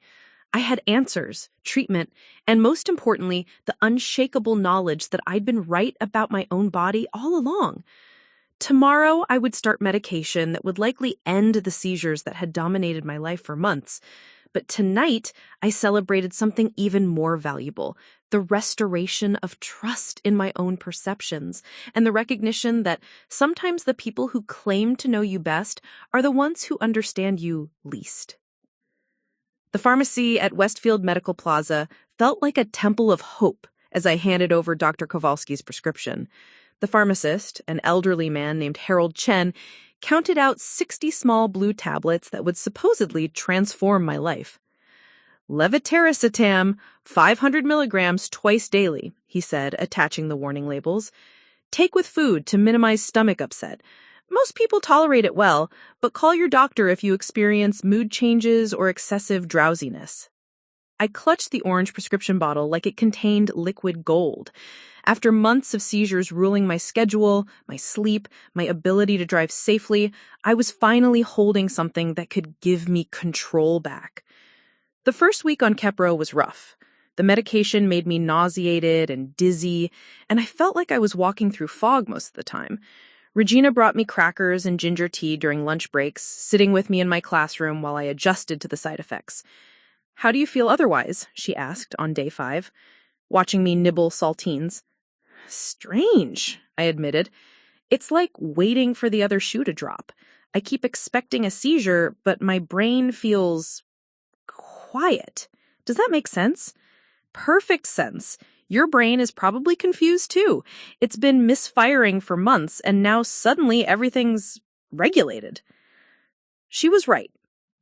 I had answers, treatment, and most importantly, the unshakable knowledge that I'd been right about my own body all along. Tomorrow, I would start medication that would likely end the seizures that had dominated my life for months. But tonight, I celebrated something even more valuable, the restoration of trust in my own perceptions, and the recognition that sometimes the people who claim to know you best are the ones who understand you least. The pharmacy at Westfield Medical Plaza felt like a temple of hope as I handed over Dr. Kowalski's prescription. The pharmacist, an elderly man named Harold Chen, counted out 60 small blue tablets that would supposedly transform my life. Levetiracetam, 500 milligrams twice daily, he said, attaching the warning labels. Take with food to minimize stomach upset. Most people tolerate it well, but call your doctor if you experience mood changes or excessive drowsiness. I clutched the orange prescription bottle like it contained liquid gold. After months of seizures ruling my schedule, my sleep, my ability to drive safely, I was finally holding something that could give me control back. The first week on Kepro was rough. The medication made me nauseated and dizzy, and I felt like I was walking through fog most of the time. Regina brought me crackers and ginger tea during lunch breaks, sitting with me in my classroom while I adjusted to the side effects. How do you feel otherwise? She asked on day 5, watching me nibble saltines. Strange, I admitted. It's like waiting for the other shoe to drop. I keep expecting a seizure, but my brain feels quiet. Does that make sense? Perfect sense. Your brain is probably confused too. It's been misfiring for months, and now suddenly everything's regulated. She was right.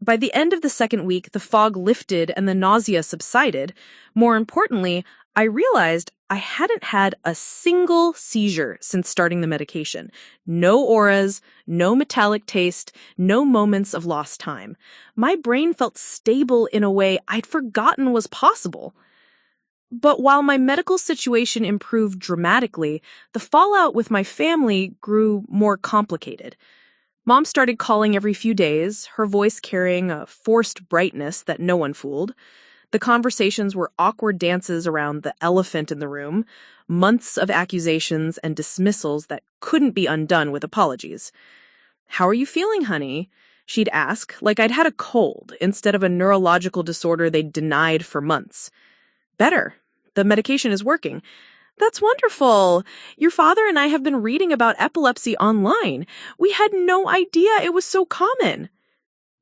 By the end of the second week, the fog lifted and the nausea subsided. More importantly, I realized I hadn't had a single seizure since starting the medication. No auras, no metallic taste, no moments of lost time. My brain felt stable in a way I'd forgotten was possible. But while my medical situation improved dramatically, the fallout with my family grew more complicated. Mom started calling every few days, her voice carrying a forced brightness that no one fooled. The conversations were awkward dances around the elephant in the room, months of accusations and dismissals that couldn't be undone with apologies. "How are you feeling, honey?" she'd ask, like I'd had a cold instead of a neurological disorder they'd denied for months. "Better. The medication is working." "That's wonderful. Your father and I have been reading about epilepsy online. We had no idea it was so common."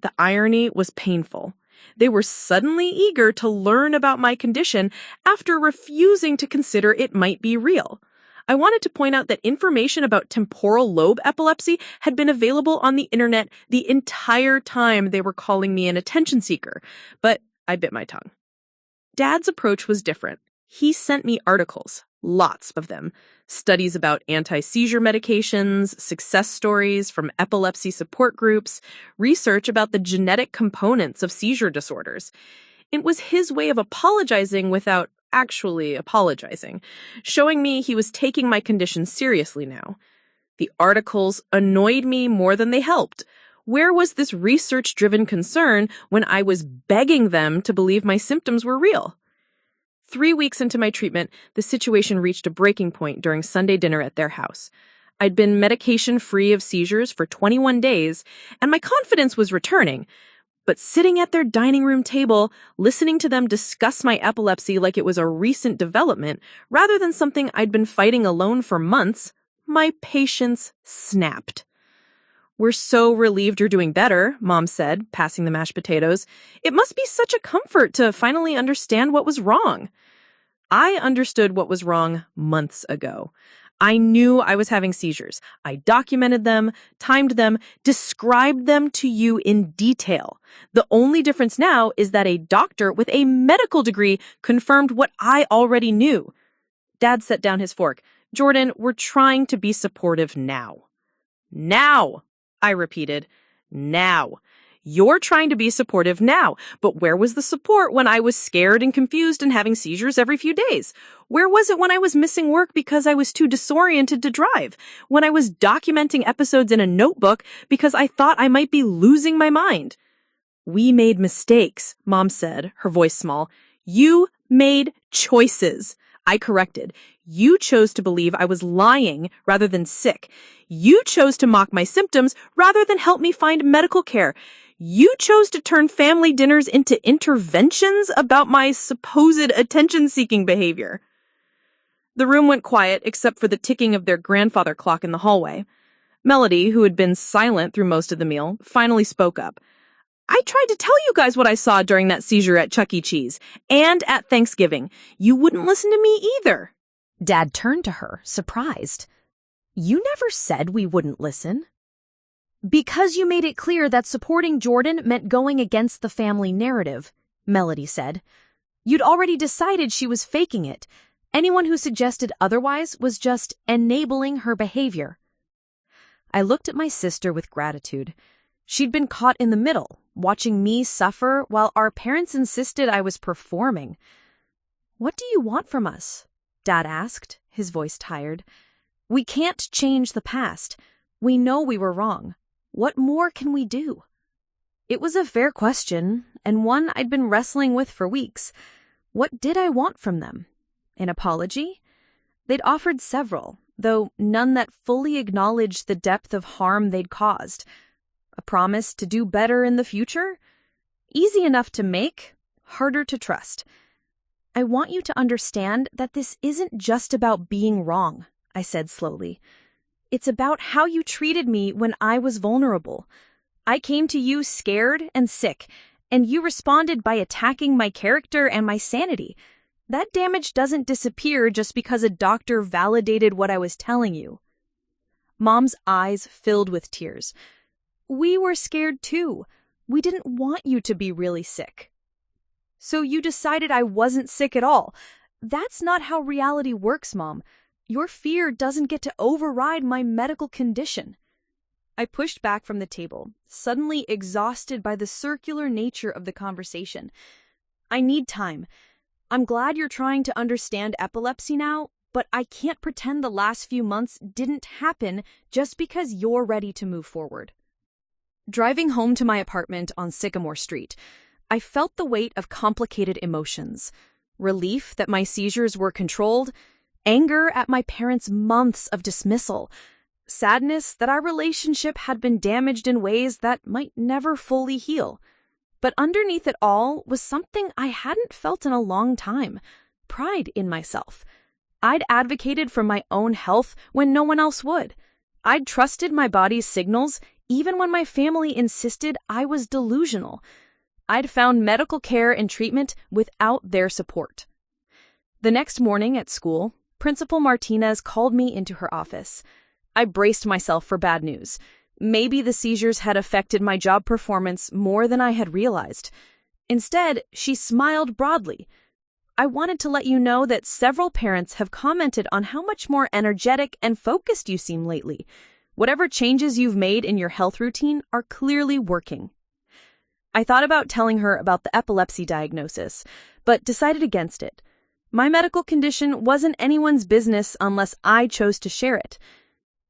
The irony was painful. They were suddenly eager to learn about my condition after refusing to consider it might be real. I wanted to point out that information about temporal lobe epilepsy had been available on the internet the entire time they were calling me an attention seeker, but I bit my tongue. Dad's approach was different. He sent me articles, lots of them, studies about anti-seizure medications, success stories from epilepsy support groups, research about the genetic components of seizure disorders. It was his way of apologizing without actually apologizing, showing me he was taking my condition seriously now. The articles annoyed me more than they helped. Where was this research-driven concern when I was begging them to believe my symptoms were real? 3 weeks into my treatment, the situation reached a breaking point during Sunday dinner at their house. I'd been medication-free of seizures for 21 days, and my confidence was returning. But sitting at their dining room table, listening to them discuss my epilepsy like it was a recent development, rather than something I'd been fighting alone for months, my patience snapped. "We're so relieved you're doing better," Mom said, passing the mashed potatoes. "It must be such a comfort to finally understand what was wrong." I understood what was wrong months ago. I knew I was having seizures. I documented them, timed them, described them to you in detail. The only difference now is that a doctor with a medical degree confirmed what I already knew. Dad set down his fork. Jordyn, we're trying to be supportive now. Now, I repeated. Now. You're trying to be supportive now, but where was the support when I was scared and confused and having seizures every few days? Where was it when I was missing work because I was too disoriented to drive? When I was documenting episodes in a notebook because I thought I might be losing my mind? We made mistakes, Mom said, her voice small. You made choices. I corrected. You chose to believe I was lying rather than sick. You chose to mock my symptoms rather than help me find medical care. You chose to turn family dinners into interventions about my supposed attention-seeking behavior. The room went quiet except for the ticking of their grandfather clock in the hallway. Melody, who had been silent through most of the meal, finally spoke up. I tried to tell you guys what I saw during that seizure at Chuck E. Cheese and at Thanksgiving. You wouldn't listen to me either. Dad turned to her, surprised. You never said we wouldn't listen. Because you made it clear that supporting Jordyn meant going against the family narrative, Melody said. You'd already decided she was faking it. Anyone who suggested otherwise was just enabling her behavior. I looked at my sister with gratitude. She'd been caught in the middle, watching me suffer while our parents insisted I was performing. What do you want from us? Dad asked, his voice tired. We can't change the past. We know we were wrong. What more can we do? It was a fair question, and one I'd been wrestling with for weeks. What did I want from them? An apology? They'd offered several, though none that fully acknowledged the depth of harm they'd caused. A promise to do better in the future? Easy enough to make, harder to trust. I want you to understand that this isn't just about being wrong, I said slowly. It's about how you treated me when I was vulnerable. I came to you scared and sick, and you responded by attacking my character and my sanity. That damage doesn't disappear just because a doctor validated what I was telling you. Mom's eyes filled with tears. We were scared too. We didn't want you to be really sick. So you decided I wasn't sick at all. That's not how reality works, Mom. Your fear doesn't get to override my medical condition. I pushed back from the table, suddenly exhausted by the circular nature of the conversation. I need time. I'm glad you're trying to understand epilepsy now, but I can't pretend the last few months didn't happen just because you're ready to move forward. Driving home to my apartment on Sycamore Street, I felt the weight of complicated emotions. Relief that my seizures were controlled, anger at my parents' months of dismissal, sadness that our relationship had been damaged in ways that might never fully heal. But underneath it all was something I hadn't felt in a long time, pride in myself. I'd advocated for my own health when no one else would. I'd trusted my body's signals even when my family insisted I was delusional. I'd found medical care and treatment without their support. The next morning at school, Principal Martinez called me into her office. I braced myself for bad news. Maybe the seizures had affected my job performance more than I had realized. Instead, she smiled broadly. I wanted to let you know that several parents have commented on how much more energetic and focused you seem lately. Whatever changes you've made in your health routine are clearly working. I thought about telling her about the epilepsy diagnosis, but decided against it. My medical condition wasn't anyone's business unless I chose to share it.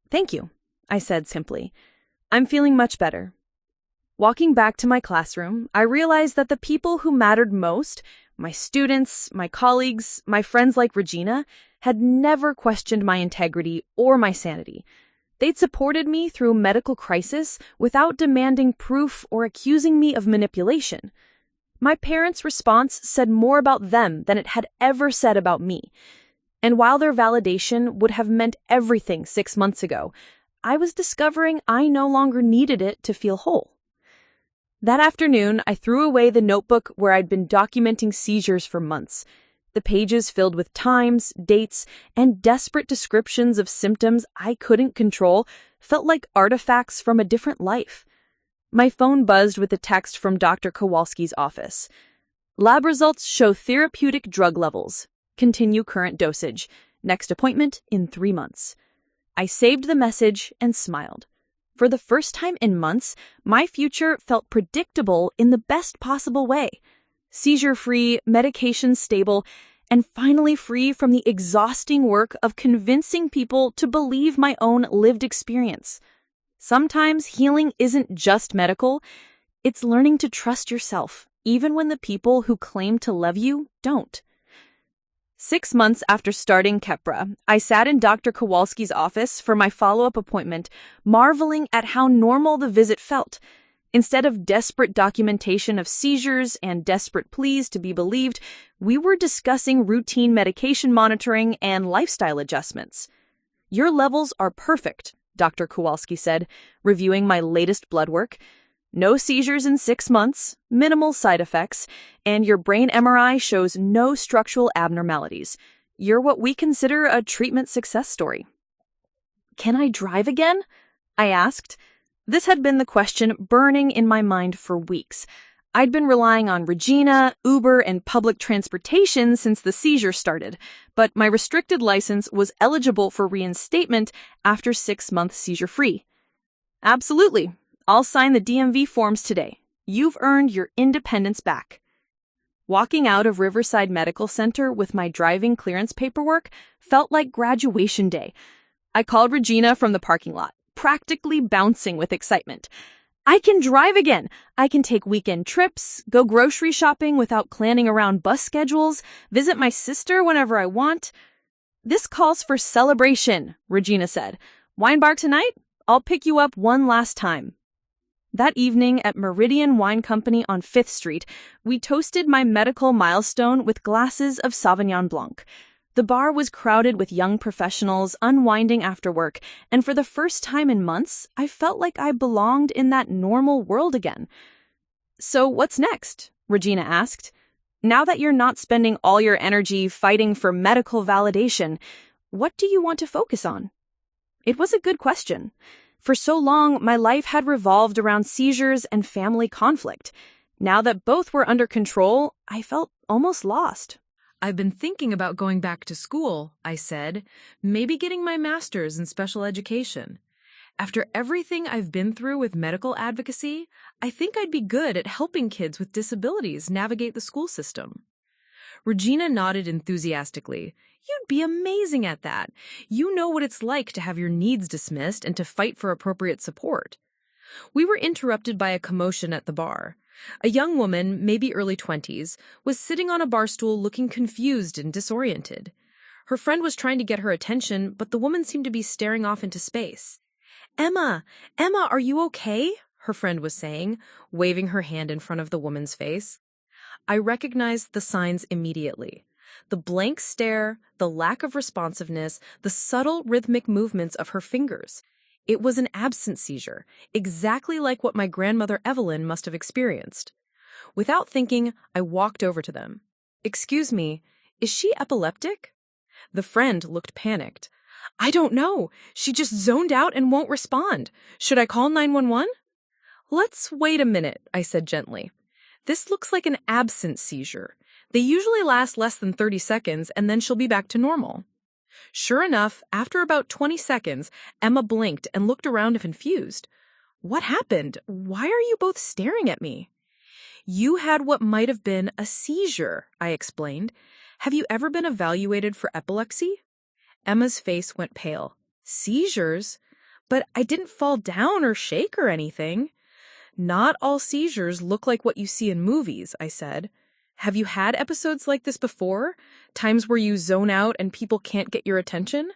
Thank you, I said simply. I'm feeling much better. Walking back to my classroom, I realized that the people who mattered most, my students, my colleagues, my friends like Regina, had never questioned my integrity or my sanity. They'd supported me through a medical crisis without demanding proof or accusing me of manipulation. My parents' response said more about them than it had ever said about me. And while their validation would have meant everything 6 months ago, I was discovering I no longer needed it to feel whole. That afternoon, I threw away the notebook where I'd been documenting seizures for months. The pages filled with times, dates, and desperate descriptions of symptoms I couldn't control felt like artifacts from a different life. My phone buzzed with a text from Dr. Kowalski's office. Lab results show therapeutic drug levels. Continue current dosage. Next appointment in 3 months. I saved the message and smiled. For the first time in months, my future felt predictable in the best possible way. Seizure-free, medication-stable, and finally free from the exhausting work of convincing people to believe my own lived experience. Sometimes healing isn't just medical, it's learning to trust yourself, even when the people who claim to love you don't. 6 months after starting Keppra, I sat in Dr. Kowalski's office for my follow-up appointment, marveling at how normal the visit felt. Instead of desperate documentation of seizures and desperate pleas to be believed, we were discussing routine medication monitoring and lifestyle adjustments. "Your levels are perfect," Dr. Kowalski said, reviewing my latest blood work. "No seizures in 6 months, minimal side effects, and your brain MRI shows no structural abnormalities. You're what we consider a treatment success story." "Can I drive again?" I asked. This had been the question burning in my mind for weeks. I'd been relying on Regina, Uber, and public transportation since the seizure started, but my restricted license was eligible for reinstatement after 6 months seizure-free. "Absolutely. I'll sign the DMV forms today. You've earned your independence back." Walking out of Riverside Medical Center with my driving clearance paperwork felt like graduation day. I called Regina from the parking lot, practically bouncing with excitement. "I can drive again. I can take weekend trips, go grocery shopping without planning around bus schedules, visit my sister whenever I want." "This calls for celebration," Regina said. "Wine bar tonight? I'll pick you up one last time." That evening at Meridian Wine Company on 5th Street, we toasted my medical milestone with glasses of Sauvignon Blanc. The bar was crowded with young professionals unwinding after work, and for the first time in months, I felt like I belonged in that normal world again. "So what's next?" Regina asked. "Now that you're not spending all your energy fighting for medical validation, what do you want to focus on?" It was a good question. For so long, my life had revolved around seizures and family conflict. Now that both were under control, I felt almost lost. "I've been thinking about going back to school," I said, "maybe getting my master's in special education. After everything I've been through with medical advocacy, I think I'd be good at helping kids with disabilities navigate the school system." Regina nodded enthusiastically. "You'd be amazing at that. You know what it's like to have your needs dismissed and to fight for appropriate support." We were interrupted by a commotion at the bar. A young woman, maybe early 20s, was sitting on a bar stool looking confused and disoriented. Her friend was trying to get her attention, but the woman seemed to be staring off into space. Emma, are you okay?" her friend was saying, waving her hand in front of the woman's face. I recognized the signs immediately. The blank stare, the lack of responsiveness, the subtle rhythmic movements of her fingers. It was an absence seizure, exactly like what my grandmother Evelyn must have experienced. Without thinking, I walked over to them. "Excuse me, is she epileptic?" The friend looked panicked. "I don't know. She just zoned out and won't respond. Should I call 911? "Let's wait a minute," I said gently. "This looks like an absence seizure. They usually last less than 30 seconds, and then she'll be back to normal." Sure enough, after about 20 seconds, Emma blinked and looked around confused. "What happened? Why are you both staring at me?" "You had what might have been a seizure," I explained. "Have you ever been evaluated for epilepsy?" Emma's face went pale. "Seizures? But I didn't fall down or shake or anything." "Not all seizures look like what you see in movies," I said. "Have you had episodes like this before? Times where you zone out and people can't get your attention?"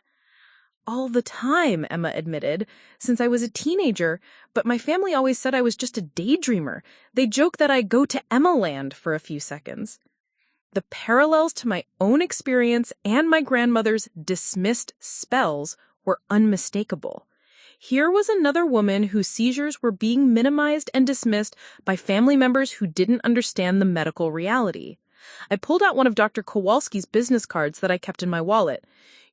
"All the time," Emma admitted, "since I was a teenager, but my family always said I was just a daydreamer. They joke that I go to Emma land for a few seconds." The parallels to my own experience and my grandmother's dismissed spells were unmistakable. Here was another woman whose seizures were being minimized and dismissed by family members who didn't understand the medical reality. I pulled out one of Dr. Kowalski's business cards that I kept in my wallet.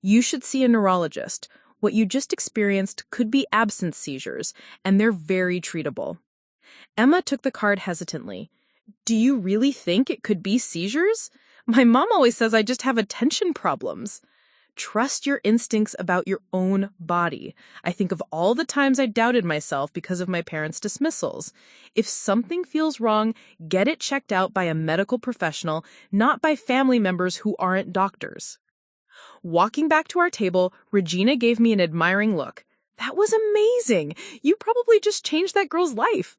"You should see a neurologist. What you just experienced could be absence seizures, and they're very treatable." Emma took the card hesitantly. "Do you really think it could be seizures? My mom always says I just have attention problems." Trust your instincts about your own body. I think of all the times I doubted myself because of my parents' dismissals. If something feels wrong, get it checked out by a medical professional, not by family members who aren't doctors. Walking back to our table, Regina gave me an admiring look. That was amazing. You probably just changed that girl's life.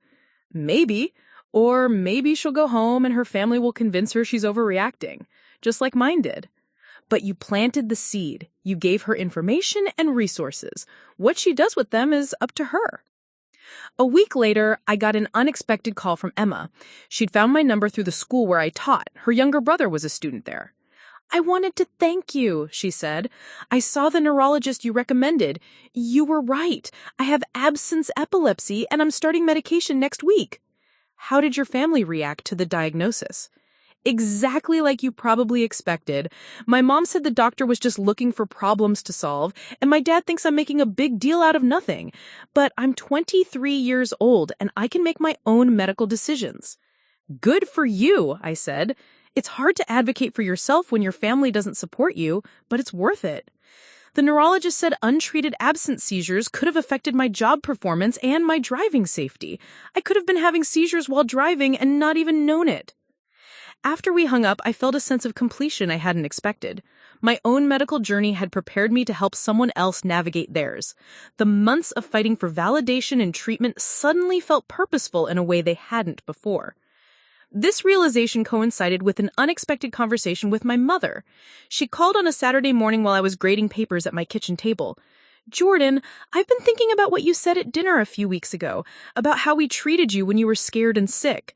Maybe. Or maybe she'll go home and her family will convince her she's overreacting, just like mine did. But you planted the seed. You gave her information and resources. What she does with them is up to her. A week later, I got an unexpected call from Emma. She'd found my number through the school where I taught. Her younger brother was a student there. I wanted to thank you, she said. I saw the neurologist you recommended. You were right. I have absence epilepsy and I'm starting medication next week. How did your family react to the diagnosis? Exactly like you probably expected. My mom said the doctor was just looking for problems to solve, and my dad thinks I'm making a big deal out of nothing. But I'm 23 years old, and I can make my own medical decisions. Good for you, I said. It's hard to advocate for yourself when your family doesn't support you, but it's worth it. The neurologist said untreated absence seizures could have affected my job performance and my driving safety. I could have been having seizures while driving and not even known it. After we hung up, I felt a sense of completion I hadn't expected. My own medical journey had prepared me to help someone else navigate theirs. The months of fighting for validation and treatment suddenly felt purposeful in a way they hadn't before. This realization coincided with an unexpected conversation with my mother. She called on a Saturday morning while I was grading papers at my kitchen table. Jordyn, I've been thinking about what you said at dinner a few weeks ago, about how we treated you when you were scared and sick.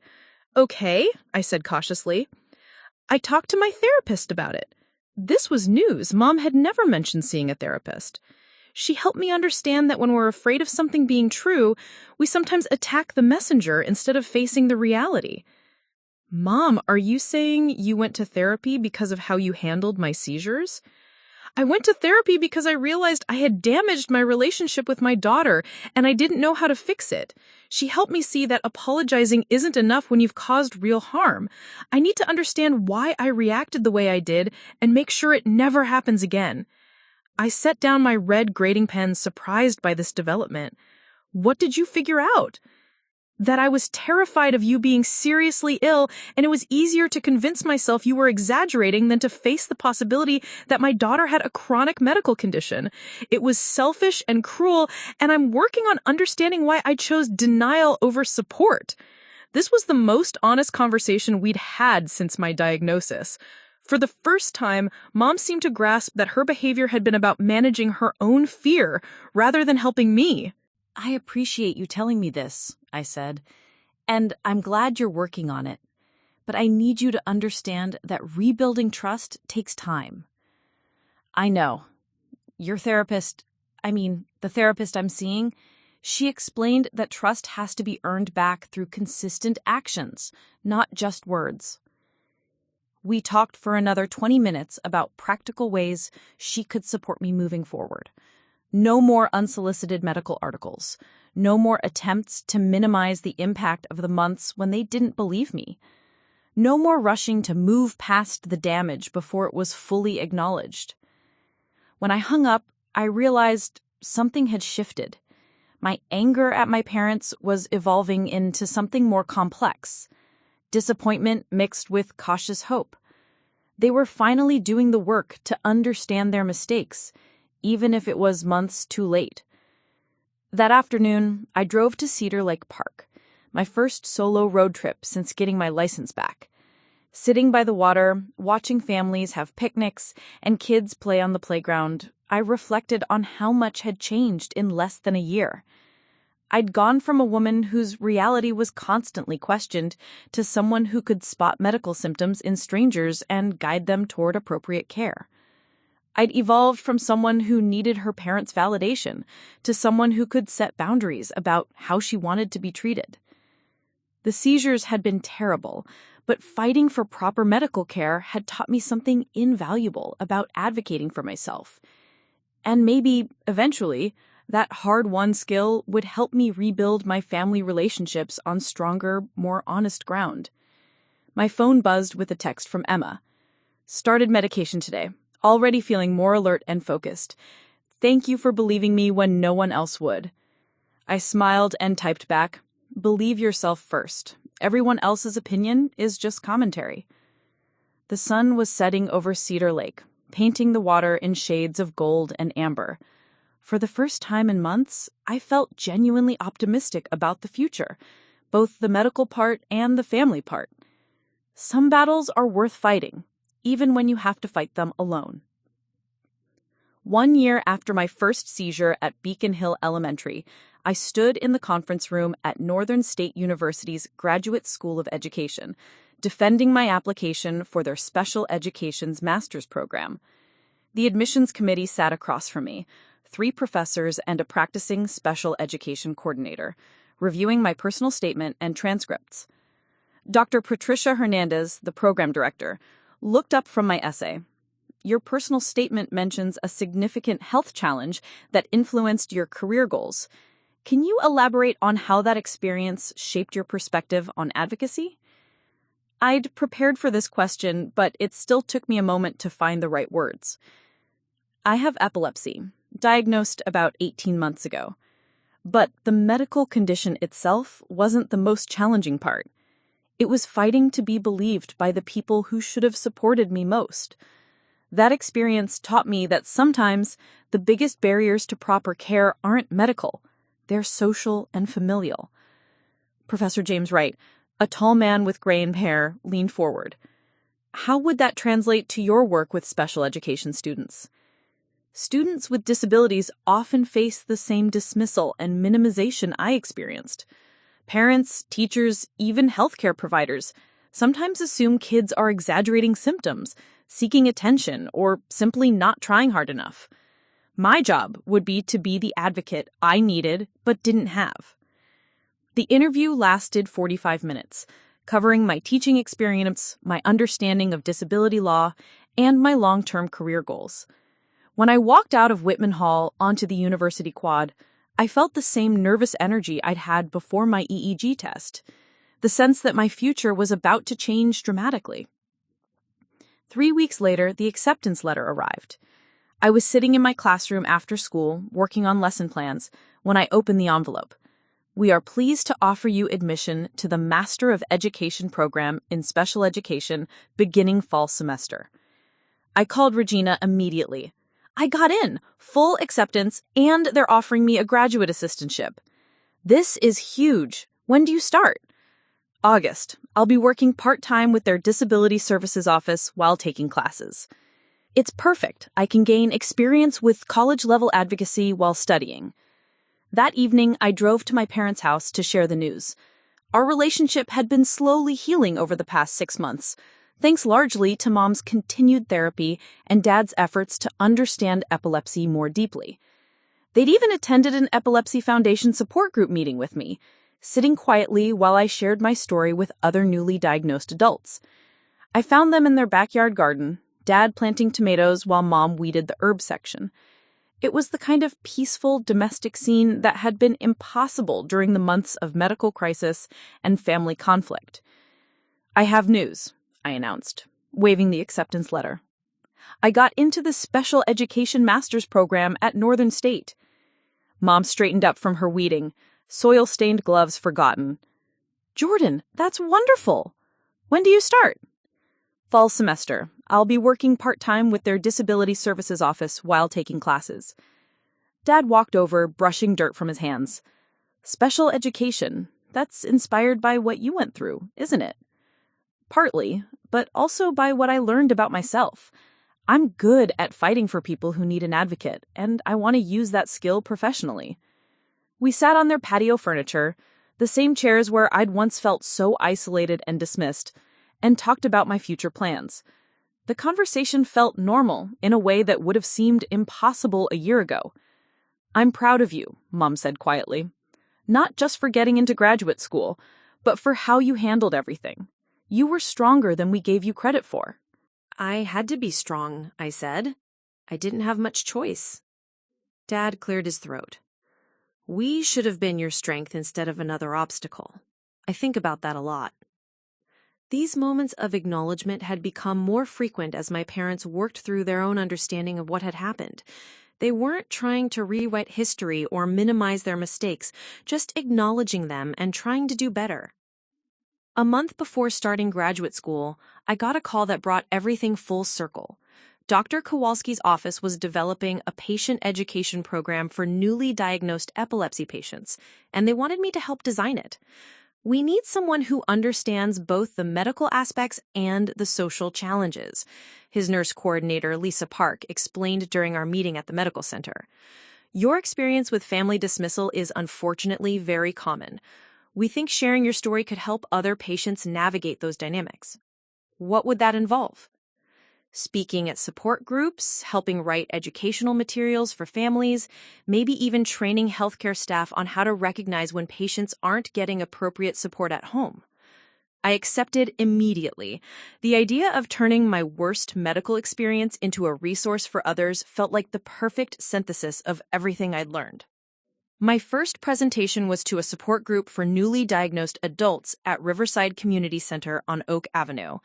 Okay, I said cautiously. I talked to my therapist about it. This was news. Mom had never mentioned seeing a therapist. She helped me understand that when we're afraid of something being true, we sometimes attack the messenger instead of facing the reality. Mom, are you saying you went to therapy because of how you handled my seizures? I went to therapy because I realized I had damaged my relationship with my daughter, and I didn't know how to fix it. She helped me see that apologizing isn't enough when you've caused real harm. I need to understand why I reacted the way I did and make sure it never happens again. I set down my red grading pen, surprised by this development. What did you figure out? That I was terrified of you being seriously ill, and it was easier to convince myself you were exaggerating than to face the possibility that my daughter had a chronic medical condition. It was selfish and cruel, and I'm working on understanding why I chose denial over support. This was the most honest conversation we'd had since my diagnosis. For the first time, Mom seemed to grasp that her behavior had been about managing her own fear rather than helping me. I appreciate you telling me this, I said, and I'm glad you're working on it. But I need you to understand that rebuilding trust takes time. I know. The therapist I'm seeing, she explained that trust has to be earned back through consistent actions, not just words. We talked for another 20 minutes about practical ways she could support me moving forward. No more unsolicited medical articles. No more attempts to minimize the impact of the months when they didn't believe me. No more rushing to move past the damage before it was fully acknowledged. When I hung up, I realized something had shifted. My anger at my parents was evolving into something more complex. Disappointment mixed with cautious hope. They were finally doing the work to understand their mistakes, even if it was months too late. That afternoon, I drove to Cedar Lake Park, my first solo road trip since getting my license back. Sitting by the water, watching families have picnics and kids play on the playground, I reflected on how much had changed in less than a year. I'd gone from a woman whose reality was constantly questioned to someone who could spot medical symptoms in strangers and guide them toward appropriate care. I'd evolved from someone who needed her parents' validation to someone who could set boundaries about how she wanted to be treated. The seizures had been terrible, but fighting for proper medical care had taught me something invaluable about advocating for myself. And maybe, eventually, that hard-won skill would help me rebuild my family relationships on stronger, more honest ground. My phone buzzed with a text from Emma. Started medication today. already feeling more alert and focused. Thank you for believing me when no one else would. I smiled and typed back, believe yourself first. Everyone else's opinion is just commentary. The sun was setting over Cedar Lake, painting the water in shades of gold and amber. For the first time in months, I felt genuinely optimistic about the future, both the medical part and the family part. Some battles are worth fighting, even when you have to fight them alone. 1 year after my first seizure at Beacon Hill Elementary, I stood in the conference room at Northern State University's Graduate School of Education, defending my application for their Special Education's master's program. The admissions committee sat across from me, 3 professors and a practicing special education coordinator, reviewing my personal statement and transcripts. Dr. Patricia Hernandez, the program director, looked up from my essay. Your personal statement mentions a significant health challenge that influenced your career goals. Can you elaborate on how that experience shaped your perspective on advocacy? I'd prepared for this question, but it still took me a moment to find the right words. I have epilepsy, diagnosed about 18 months ago. But the medical condition itself wasn't the most challenging part. It was fighting to be believed by the people who should have supported me most. That experience taught me that sometimes the biggest barriers to proper care aren't medical, they're social and familial. Professor James Wright, a tall man with graying hair, leaned forward. How would that translate to your work with special education students? Students with disabilities often face the same dismissal and minimization I experienced. Parents, teachers, even healthcare providers sometimes assume kids are exaggerating symptoms, seeking attention, or simply not trying hard enough. My job would be to be the advocate I needed but didn't have. The interview lasted 45 minutes, covering my teaching experience, my understanding of disability law, and my long-term career goals. When I walked out of Whitman Hall onto the university quad, I felt the same nervous energy I'd had before my EEG test, the sense that my future was about to change dramatically. 3 weeks later, the acceptance letter arrived. I was sitting in my classroom after school, working on lesson plans, when I opened the envelope. We are pleased to offer you admission to the Master of Education program in Special Education beginning fall semester. I called Regina immediately. I got in, full acceptance, and they're offering me a graduate assistantship. This is huge. When do you start? August. I'll be working part-time with their Disability Services Office while taking classes. It's perfect. I can gain experience with college-level advocacy while studying. That evening, I drove to my parents' house to share the news. Our relationship had been slowly healing over the past 6 months, thanks largely to Mom's continued therapy and Dad's efforts to understand epilepsy more deeply. They'd even attended an Epilepsy Foundation support group meeting with me, sitting quietly while I shared my story with other newly diagnosed adults. I found them in their backyard garden, Dad planting tomatoes while Mom weeded the herb section. It was the kind of peaceful domestic scene that had been impossible during the months of medical crisis and family conflict. I have news, I announced, waving the acceptance letter. I got into the Special Education Master's program at Northern State. Mom straightened up from her weeding, soil-stained gloves forgotten. Jordyn, that's wonderful. When do you start? Fall semester. I'll be working part-time with their Disability Services Office while taking classes. Dad walked over, brushing dirt from his hands. Special education. That's inspired by what you went through, isn't it? Partly, but also by what I learned about myself. I'm good at fighting for people who need an advocate, and I want to use that skill professionally. We sat on their patio furniture, the same chairs where I'd once felt so isolated and dismissed, and talked about my future plans. The conversation felt normal in a way that would have seemed impossible a year ago. I'm proud of you, Mom said quietly. Not just for getting into graduate school, but for how you handled everything. You were stronger than we gave you credit for. I had to be strong, I said. I didn't have much choice. Dad cleared his throat. We should have been your strength instead of another obstacle. I think about that a lot. These moments of acknowledgement had become more frequent as my parents worked through their own understanding of what had happened. They weren't trying to rewrite history or minimize their mistakes, just acknowledging them and trying to do better. A month before starting graduate school, I got a call that brought everything full circle. Dr. Kowalski's office was developing a patient education program for newly diagnosed epilepsy patients, and they wanted me to help design it. We need someone who understands both the medical aspects and the social challenges, his nurse coordinator, Lisa Park, explained during our meeting at the medical center. Your experience with family dismissal is unfortunately very common. We think sharing your story could help other patients navigate those dynamics. What would that involve? Speaking at support groups, helping write educational materials for families, maybe even training healthcare staff on how to recognize when patients aren't getting appropriate support at home. I accepted immediately. The idea of turning my worst medical experience into a resource for others felt like the perfect synthesis of everything I'd learned. My first presentation was to a support group for newly diagnosed adults at Riverside Community Center on Oak Avenue.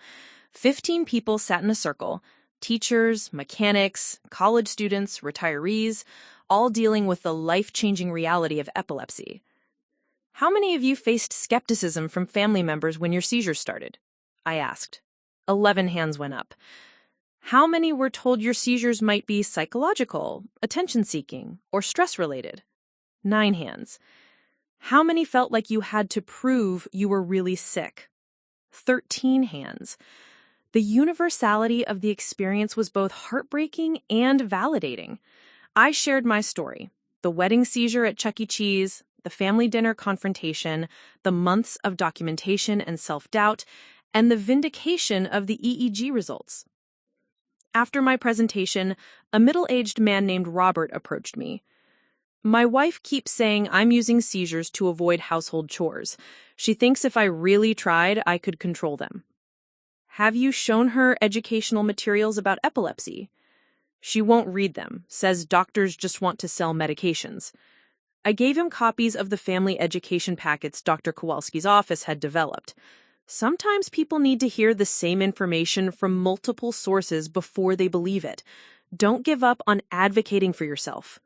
15 people sat in a circle, teachers, mechanics, college students, retirees, all dealing with the life-changing reality of epilepsy. How many of you faced skepticism from family members when your seizures started? I asked. 11 hands went up. How many were told your seizures might be psychological, attention-seeking, or stress-related? 9 hands. How many felt like you had to prove you were really sick? 13 hands. The universality of the experience was both heartbreaking and validating. I shared my story, the wedding seizure at Chuck E. Cheese, the family dinner confrontation, the months of documentation and self-doubt, and the vindication of the EEG results. After my presentation, a middle-aged man named Robert approached me. My wife keeps saying I'm using seizures to avoid household chores. She thinks if I really tried, I could control them. Have you shown her educational materials about epilepsy? She won't read them, says doctors just want to sell medications. I gave him copies of the family education packets Dr. Kowalski's office had developed. Sometimes people need to hear the same information from multiple sources before they believe it. Don't give up on advocating for yourself.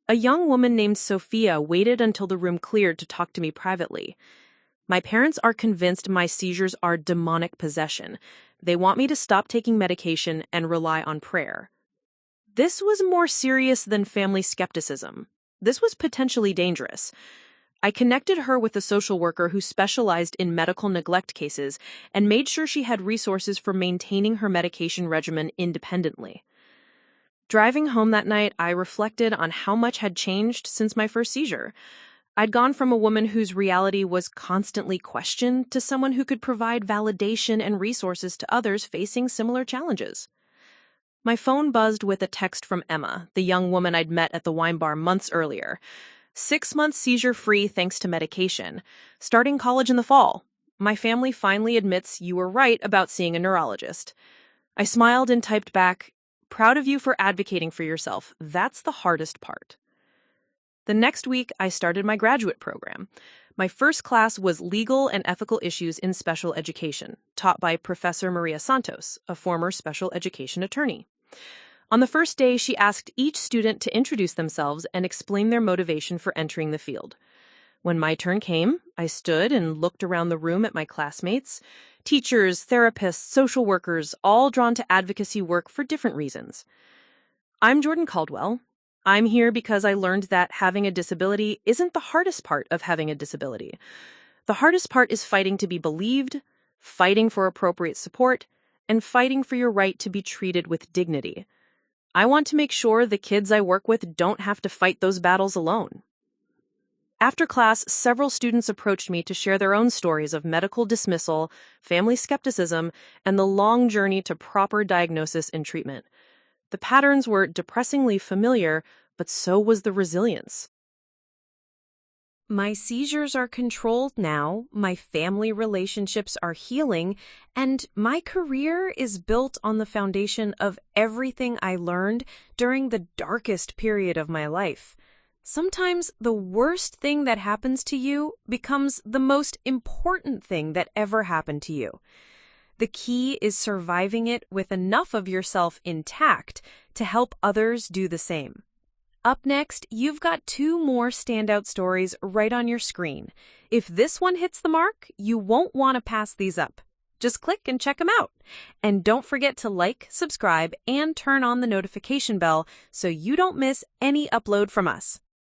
A young woman named Sophia waited until the room cleared to talk to me privately. My parents are convinced my seizures are demonic possession. They want me to stop taking medication and rely on prayer. This was more serious than family skepticism. This was potentially dangerous. I connected her with a social worker who specialized in medical neglect cases and made sure she had resources for maintaining her medication regimen independently. Driving home that night, I reflected on how much had changed since my first seizure. I'd gone from a woman whose reality was constantly questioned to someone who could provide validation and resources to others facing similar challenges. My phone buzzed with a text from Emma, the young woman I'd met at the wine bar months earlier. 6 months seizure-free thanks to medication. Starting college in the fall. My family finally admits you were right about seeing a neurologist. I smiled and typed back, "Proud of you for advocating for yourself. That's the hardest part." The next week, I started my graduate program. My first class was Legal and Ethical Issues in Special Education, taught by Professor Maria Santos, a former special education attorney. On the first day, she asked each student to introduce themselves and explain their motivation for entering the field. When my turn came, I stood and looked around the room at my classmates, teachers, therapists, social workers, all drawn to advocacy work for different reasons. I'm Jordyn Caldwell. I'm here because I learned that having a disability isn't the hardest part of having a disability. The hardest part is fighting to be believed, fighting for appropriate support, and fighting for your right to be treated with dignity. I want to make sure the kids I work with don't have to fight those battles alone. After class, several students approached me to share their own stories of medical dismissal, family skepticism, and the long journey to proper diagnosis and treatment. The patterns were depressingly familiar, but so was the resilience. My seizures are controlled now, my family relationships are healing, and my career is built on the foundation of everything I learned during the darkest period of my life. Sometimes the worst thing that happens to you becomes the most important thing that ever happened to you. The key is surviving it with enough of yourself intact to help others do the same. Up next, you've got 2 more standout stories right on your screen. If this one hits the mark, you won't want to pass these up. Just click and check them out. And don't forget to like, subscribe, and turn on the notification bell so you don't miss any upload from us.